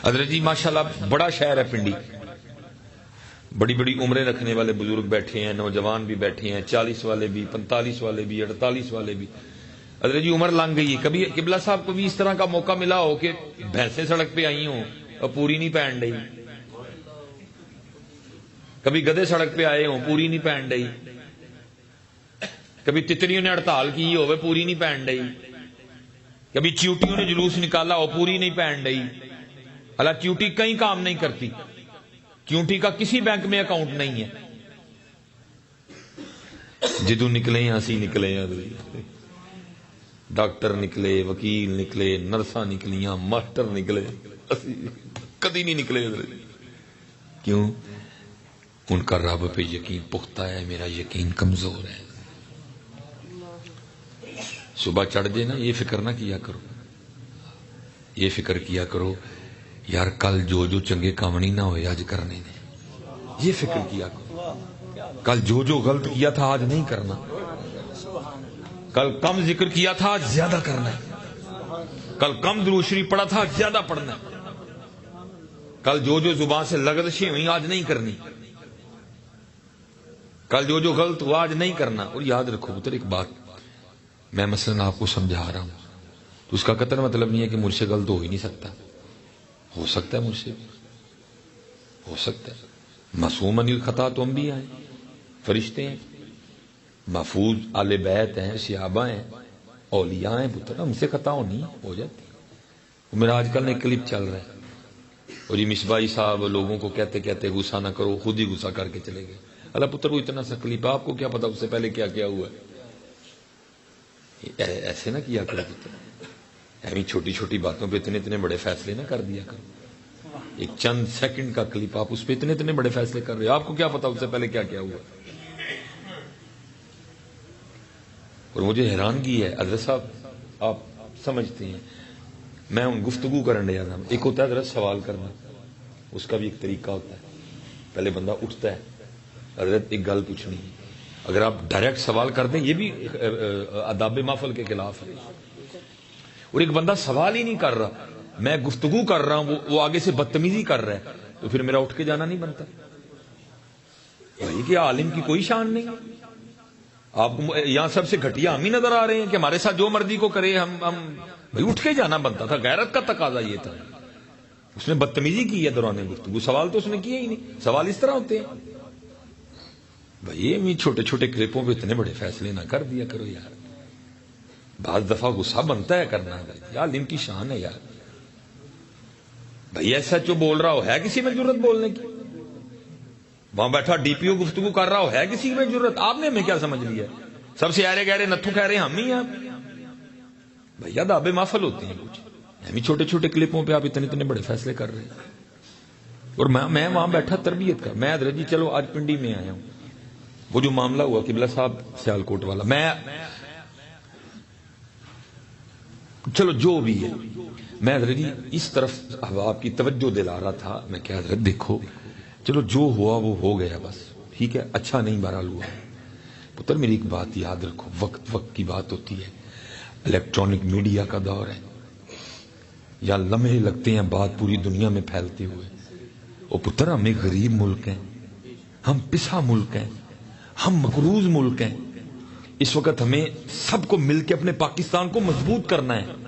ادھر جی ماشاءاللہ بڑا شہر ہے پنڈی، بڑی بڑی عمریں رکھنے والے بزرگ بیٹھے ہیں، نوجوان بھی بیٹھے ہیں، 40 والے بھی، 45 والے بھی، 48 والے بھی. حضرت جی عمر لنگ گئی ہے. کبھی قبلہ صاحب کو بھی اس طرح کا موقع ملا ہو کہ بھینسیں سڑک پہ آئی ہوں اور پوری نہیں پہن رہی، کبھی گدھے سڑک پہ آئے ہوں پوری نہیں پہن رہی، کبھی تتریوں نے ہڑتال کی ہو پوری نہیں پہن رہی، کبھی چیوٹیوں نے جلوس نکالا ہو پوری نہیں پہن رہی. اللہ چیوٹی کہیں کام نہیں کرتی، چیوٹی کا کسی بینک میں اکاؤنٹ نہیں ہے. جدو نکلے ہیں اسی نکلے ہیں، ڈاکٹر نکلے، وکیل نکلے، نرساں نکلیاں، ماسٹر نکلے، کدی نہیں نکلے. کیوں؟ ان کا رب پہ یقین پختہ ہے، میرا یقین کمزور ہے. صبح چڑھ جائے نا، یہ فکر نہ کیا کرو، یہ فکر کیا کرو یار کل جو جو چنگے کام نہیں نہ ہوئے آج کرنے نے. یہ فکر کیا کرو کل جو جو غلط کیا تھا آج نہیں کرنا، کل کم ذکر کیا تھا آج زیادہ کرنا ہے، کل کم درود شریف پڑھا تھا آج زیادہ پڑھنا ہے، کل جو جو زبان سے لغزشیں ہوئی آج نہیں کرنی، کل جو جو غلط ہوا آج نہیں کرنا. اور یاد رکھو پتر ایک بات، میں مثلا آپ کو سمجھا رہا ہوں تو اس کا قطر مطلب نہیں ہے کہ مجھ سے غلط ہو ہی نہیں سکتا. ہو سکتا ہے، مجھ سے بھی ہو سکتا ہے. معصوم عن الخطا تو انبیاء ہیں، فرشتے ہیں، محفوظ آل بیت ہیں، صحابہ ہیں، اولیاء ہیں. پتر ہم سے خطا ہونی ہو جاتی. میرا آج کل ایک کلپ چل رہا ہے اور یہ مصباحی صاحب لوگوں کو کہتے کہتے غصہ نہ کرو، خود ہی غصہ کر کے چلے گئے. اللہ پتر وہ اتنا سا کلپ، آپ کو کیا پتا اس سے پہلے کیا کیا ہوا ہے. ایسے نہ کیا کرو پتر، ایویں چھوٹی چھوٹی باتوں پہ اتنے اتنے بڑے فیصلے نہ کر دیا کرو. ایک چند سیکنڈ کا کلپ آپ اس پہ اتنے اتنے بڑے فیصلے کر رہے ہو، آپ کو کیا پتا اس سے پہلے کیا کیا ہوا. اور مجھے حیرانگی ہے حضرت صاحب آپ سمجھتے ہیں میں ان گفتگو کرنے جا رہا ہوں. ایک ہوتا ہے حضرت سوال کرنا, اس کا بھی ایک طریقہ ہوتا ہے. پہلے بندہ اٹھتا ہے, حضرت ایک گل پوچھنی ہے, اگر آپ ڈائریکٹ سوال کر دیں یہ بھی آداب محفل کے خلاف ہے. اور ایک بندہ سوال ہی نہیں کر رہا, میں گفتگو کر رہا ہوں, وہ آگے سے بدتمیزی کر رہا ہے, تو پھر میرا اٹھ کے جانا نہیں بنتا. بھائی کہ عالم کی کوئی شان نہیں. آپ کو یہاں سب سے گھٹیا ہم ہی نظر آ رہے ہیں کہ ہمارے ساتھ جو مرضی کو کرے, ہم بھائی اٹھ کے جانا بنتا تھا. غیرت کا تقاضا یہ تھا. اس نے بدتمیزی کی ہے دوران گفتگو, سوال تو اس نے کیا ہی نہیں. سوال اس طرح ہوتے ہیں. بھائی چھوٹے چھوٹے کلپوں پہ اتنے بڑے فیصلے نہ کر دیا کرو یار. بعض دفعہ غصہ بنتا ہے کرنا, یار عالم کی شان ہے یار. بھائی ایسا جو بول رہا ہو, ہے کسی میں جرت بولنے کی؟ وہاں بیٹھا ڈی پی او گفتگو کر رہا ہو, ہے کسی میں جرت؟ آپ نے ہمیں کیا سمجھ لیا؟ سب سے ایرے گہرے نتھو کہہ رہے ہیں ہم ہی ہیں. بھیا آداب محفل ہوتے ہیں کچھ, ہمیں چھوٹے چھوٹے کلپوں پہ آپ اتنے بڑے فیصلے کر رہے ہیں. اور میں وہاں بیٹھا تربیت کر, میں حضرت جی چلو آج پنڈی میں آیا ہوں, وہ جو معاملہ ہوا قبلہ صاحب سیالکوٹ والا, میں چلو جو بھی ہے, میں حضرت جی اس طرف آپ کی توجہ دلا رہا تھا. میں کیا حضرت دیکھو, چلو جو ہوا وہ ہو گیا بس, ٹھیک ہے, اچھا نہیں بہرحال ہوا. پتر میری ایک بات یاد رکھو, وقت کی بات ہوتی ہے, الیکٹرانک میڈیا کا دور ہے, یا لمحے لگتے ہیں بات پوری دنیا میں پھیلتے ہوئے. او پتر ہم ایک غریب ملک ہیں, ہم پسا ملک ہیں, ہم مقروض ملک ہیں. اس وقت ہمیں سب کو مل کے اپنے پاکستان کو مضبوط کرنا ہے.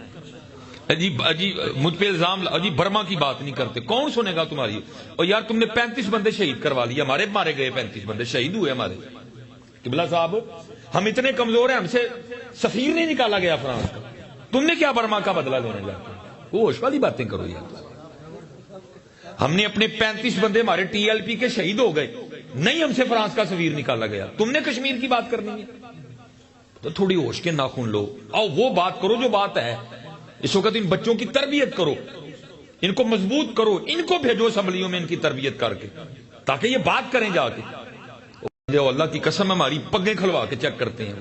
مجھ پہ الزام, برما کی بات نہیں کرتے, کون سنے گا تمہاری؟ اور یار تم نے 35 بندے شہید کروا لیے, ہمارے مارے گئے 35 بندے شہید ہوئے ہمارے. قبلہ صاحب ہم اتنے کمزور ہیں, ہم سے سفیر نہیں نکالا گیا فرانس کا, تم نے کیا برما کا بدلہ لینے جاتے ہیں؟ وہ ہوش والی باتیں کرو یار. ہم نے اپنے 35 بندے ہمارے ٹی ایل پی کے شہید ہو گئے, نہیں ہم سے فرانس کا سفیر نکالا گیا. تم نے کشمیر کی بات کرنی ہے تو تھوڑی ہوش کے ناخن لو, آؤ وہ بات کرو جو بات ہے. اس وقت ان بچوں کی تربیت کرو, ان کو مضبوط کرو, ان کو بھیجو اسمبلیوں میں ان کی تربیت کر کے, تاکہ یہ بات کریں جا کے. اللہ کی قسم ہماری پگیں کھلوا کے چیک کرتے ہیں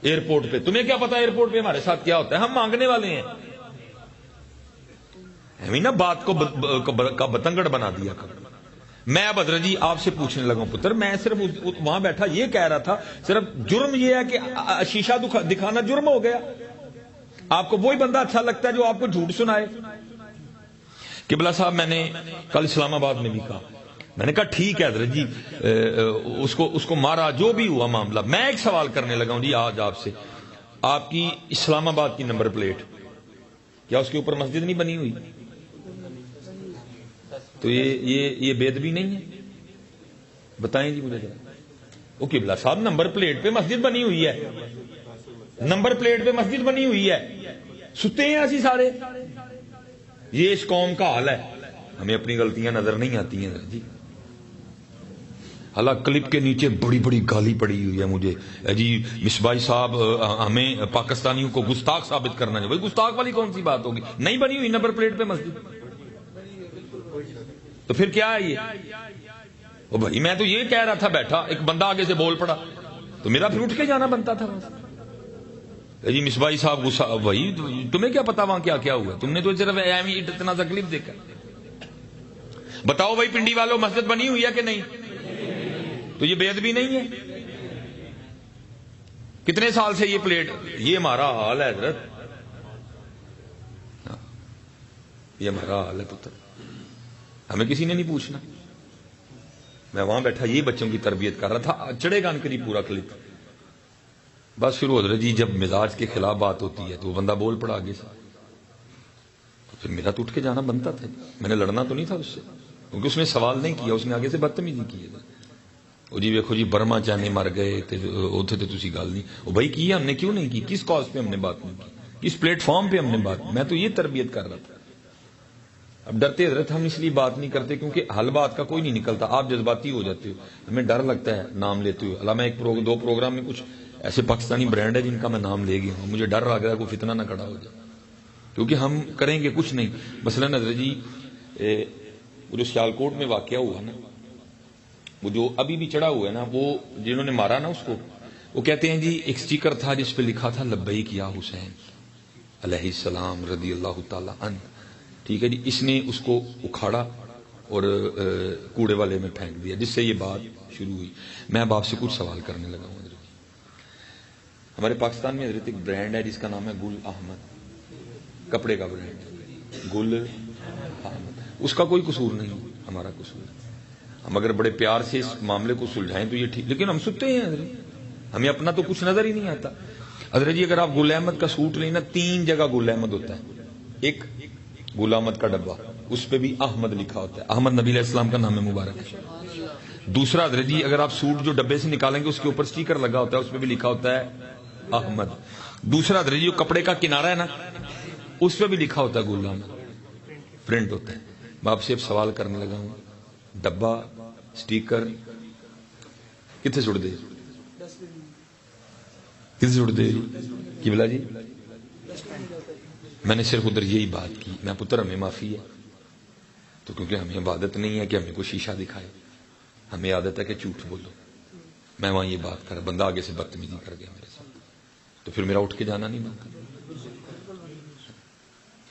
ایئرپورٹ پہ. تمہیں کیا پتا ایئرپورٹ پہ ہمارے ساتھ کیا ہوتا ہے؟ ہم مانگنے والے ہیں. ہمیں نا بات کو بتنگڑ بنا دیا کر. میں اب حضرت جی آپ سے پوچھنے لگا ہوں پتر, میں صرف وہاں بیٹھا یہ کہہ رہا تھا, صرف جرم یہ ہے کہ شیشہ دکھانا جرم ہو گیا. آپ کو وہی بندہ اچھا لگتا ہے جو آپ کو جھوٹ سنائے. قبلہ صاحب میں نے کل اسلام آباد میں بھی کہا, میں نے کہا ٹھیک ہے حضرت جی, اس کو مارا, جو بھی ہوا معاملہ. میں ایک سوال کرنے لگا ہوں جی آج آپ سے, آپ کی اسلام آباد کی نمبر پلیٹ کیا اس کے اوپر مسجد نہیں بنی ہوئی؟ تو یہ بے ادبی نہیں ہے؟ بتائیں جی مجھے ذرا. وہ قبلہ صاحب نمبر پلیٹ پہ مسجد بنی ہوئی ہے, نمبر پلیٹ پہ مسجد بنی ہوئی ہے, ستے ہیں ایسی سارے. یہ اس قوم کا حال ہے. ہمیں اپنی غلطیاں نظر نہیں آتی ہیں جی. حالانکہ کلپ کے نیچے بڑی بڑی گالی پڑی ہوئی ہے مجھے جی, مصباح صاحب ہمیں پاکستانیوں کو گستاخ ثابت کرنا ہے. بھائی گستاخ والی کون سی بات ہوگی؟ نہیں بنی ہوئی نمبر پلیٹ پہ مسجد, تو پھر کیا ہے یہ؟ بھائی میں تو یہ کہہ رہا تھا, بیٹھا ایک بندہ آگے سے بول پڑا تو میرا پھر اٹھ کے جانا بنتا تھا. جی مصباح صاحب غصہ, وہی تمہیں کیا پتا وہاں کیا کیا ہوا؟ تم نے تو صرف اتنا سا کلپ دیکھا. بتاؤ بھائی پنڈی والوں مسجد بنی ہوئی ہے کہ نہیں؟ تو یہ بے ادبی نہیں ہے؟ کتنے سال سے یہ پلیٹ, یہ ہمارا حال ہے حضرت, یہ ہمارا حال ہے پتر. ہمیں کسی نے نہیں پوچھنا. میں وہاں بیٹھا یہ بچوں کی تربیت کر رہا تھا, چڑھے گا ان کے لیے پورا کلپ. بس پھر حضرت جی جب مزاج کے خلاف بات ہوتی ہے تو وہ بندہ بول پڑا آگے سے, تو پھر میرا تو اٹھ کے جانا بنتا تھا. میں نے لڑنا تو نہیں تھا اس سے, کیونکہ اس نے سوال نہیں کیا, اس نے آگے سے بدتمیزی کی ہے. وہ جی دیکھو جی برما چانے مر گئے اتنے تو تسی گل نہیں. وہ بھائی کی ہم نے کیوں نہیں کی؟ کس کاز پہ ہم نے بات نہیں کی؟ کس پلیٹ فارم پہ ہم نے بات؟ میں تو یہ تربیت کر رہا تھا. اب ڈرتے حضرت ہم اس لیے بات نہیں کرتے کیونکہ حل بات کا کوئی نہیں نکلتا. آپ جذباتی ہو جاتے ہو, ہمیں ڈر لگتا ہے نام لیتے ہوئے. اللہ, میں دو پروگرام میں کچھ ایسے پاکستانی برانڈ ہے جن کا میں نام لے گیا ہوں, مجھے ڈر لگ رہا ہے کوئی فتنہ نہ کھڑا ہو جائے, کیونکہ ہم کریں گے کچھ نہیں. مثلا حضرت جی وہ جو سیالکوٹ میں واقعہ ہوا نا, وہ جو ابھی بھی چڑھا ہوا ہے نا, وہ جنہوں نے مارا نا اس کو, وہ کہتے ہیں جی ایک سٹیکر تھا جس پہ لکھا تھا لبیک یا حسین علیہ السلام رضی اللہ تعالی عنہ. ٹھیک ہے جی. اس نے اس کو اکھاڑا اور کوڑے والے میں پھینک دیا، جس سے یہ بات شروع ہوئی. میں اب آپ سے کچھ سوال کرنے لگا ہوں. ہمارے پاکستان میں حضرت ایک برانڈ ہے جس کا نام ہے گل احمد، کپڑے کا برانڈ گل احمد. اس کا کوئی قصور نہیں، ہمارا قصور. ہم اگر بڑے پیار سے اس معاملے کو سلجھائیں تو یہ ٹھیک، لیکن ہم سنتے ہیں حضرت، ہمیں اپنا تو کچھ نظر ہی نہیں آتا. حضرت جی اگر آپ گل احمد کا سوٹ لیں نا، 3 جگہ گل احمد ہوتا ہے. ایک گل احمد کا ڈبہ، اس پہ بھی احمد لکھا ہوتا ہے، احمد نبی علیہ السلام کا نام ہے مبارک ہے. دوسرا حضرت جی اگر آپ سوٹ جو ڈبے سے نکالیں گے اس کے اوپر سٹیکر لگا ہوتا ہے، اس پہ بھی لکھا ہوتا ہے احمد. دوسرا حضرت جی جو کپڑے کا کنارہ ہے نا، اس پہ بھی لکھا ہوتا ہے گل احمد، پرنٹ ہوتا ہے. میں آپ سے اب سوال کرنے لگا ہوں، ڈبہ سٹیکر کتنے سٹ دے، کتنے سٹ دے کی بلا جی؟ میں نے صرف ادھر یہی بات کی. میں پتر ہمیں معافی ہے تو، کیونکہ ہمیں عادت نہیں ہے کہ ہمیں کوئی شیشہ دکھائے، ہمیں عادت ہے کہ جھوٹ بولو. میں وہاں یہ بات کر، بندہ آگے سے بدتمیزی کر گیا میرے ساتھ تو پھر میرا اٹھ کے جانا نہیں بنتا.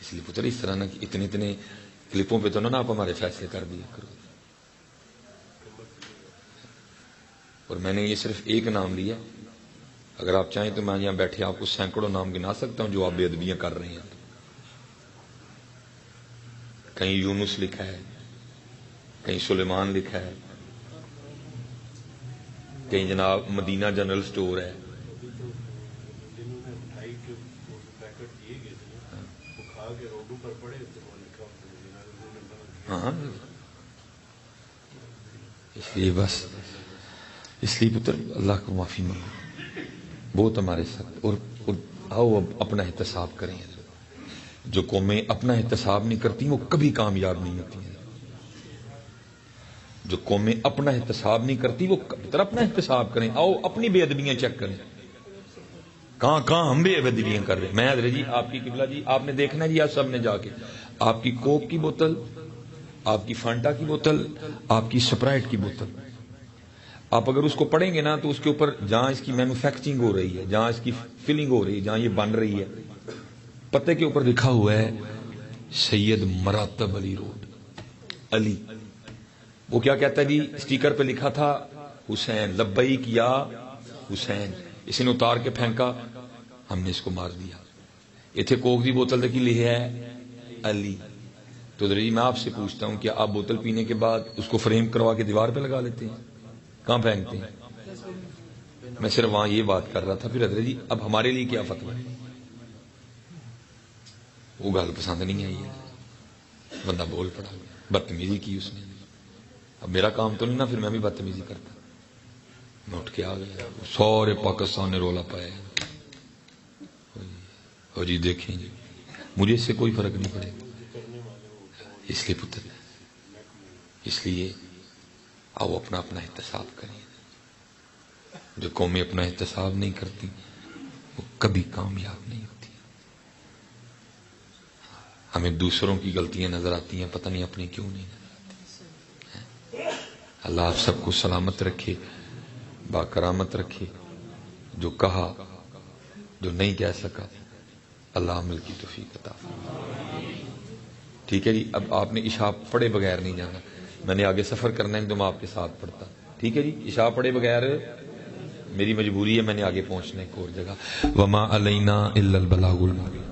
اس لیے پتر اس طرح نہ اتنے کلپوں پہ تو نہ آپ ہمارے فیصلے کر دیا کرو. اور میں نے یہ صرف ایک نام لیا، اگر آپ چاہیں تو میں یہاں بیٹھے آپ کو سینکڑوں نام گنا سکتا ہوں جو آپ بے ادبیاں کر رہے ہیں. کہیں یونس لکھا ہے، کہیں سلیمان لکھا ہے، کہیں جناب مدینہ جنرل سٹور ہے. ہاں اس لیے بس، اس لیے پتر اللہ کو معافی مانگو، بہت ہمارے ساتھ. اور آؤ اب اپنا احتساب کریں. جو قومیں اپنا احتساب نہیں کرتی وہ کبھی کامیاب نہیں ہوتی ہیں. جو قومیں اپنا احتساب نہیں کرتی وہ پتر اپنا احتساب کریں. آؤ اپنی بے ادبیاں چیک کریں، کہاں ہم بے ادبیاں کر رہے ہیں. میں حضرت جی آپ کی قبلہ جی آپ نے دیکھنا جی، آپ سب نے جا کے آپ کی کوک کی بوتل، آپ کی فانٹا کی بوتل، آپ کی سپرائٹ کی بوتل، آپ اگر اس کو پڑھیں گے نا تو اس کے اوپر جہاں اس کی مینوفیکچرنگ ہو رہی ہے، جہاں اس کی فلنگ ہو رہی ہے، جہاں یہ بن رہی ہے، پتے کے اوپر لکھا ہوا ہے سید مراتب علی روڈ علی. وہ کیا کہتا ہے جی؟ سٹیکر پہ لکھا تھا حسین، لبیک یا حسین. اس نے اتار کے پھینکا، ہم نے اس کو مار دیا. اتنے کوک دی بوتل کی لکھی ہے علی. تو جی میں آپ سے پوچھتا ہوں کیا آپ بوتل پینے کے بعد اس کو فریم کروا کے دیوار پہ لگا لیتے ہیں؟ کہاں پھینکتے ہیں؟ میں صرف وہاں یہ بات کر رہا تھا. پھر حضرت جی اب ہمارے لیے کیا فتویٰ ہے؟ وہ گل پسند نہیں آئی ہے، بندہ بول پڑا، بدتمیزی کی اس نے. اب میرا کام تو نہیں نا، پھر میں بھی بدتمیزی کرتا. میں اٹھ کے آ گیا، سارے پاکستان نے رولا پایا. اور جی دیکھیں جی مجھے اس سے کوئی فرق نہیں پڑے. اس لیے پتر، اس لیے آؤ اپنا احتساب کریں. جو قومیں اپنا احتساب نہیں کرتی وہ کبھی کامیاب نہیں ہوتی. ہمیں دوسروں کی غلطیاں نظر آتی ہیں، پتہ نہیں اپنی کیوں نہیں نظر آتی. اللہ آپ سب کو سلامت رکھے، باکرامت رکھے. جو کہا، جو نہیں کہہ سکا، اللہ عمل کی توفیق عطا فرمائے. ٹھیک ہے جی. اب آپ نے عشاء پڑھے بغیر نہیں جانا. میں نے آگے سفر کرنا ہے تو میں آپ کے ساتھ پڑھتا. ٹھیک ہے جی. عشاء پڑھے بغیر میری مجبوری ہے، میں نے آگے پہنچنا ہے ایک اور جگہ. وما علینا الا البلاغ المبین.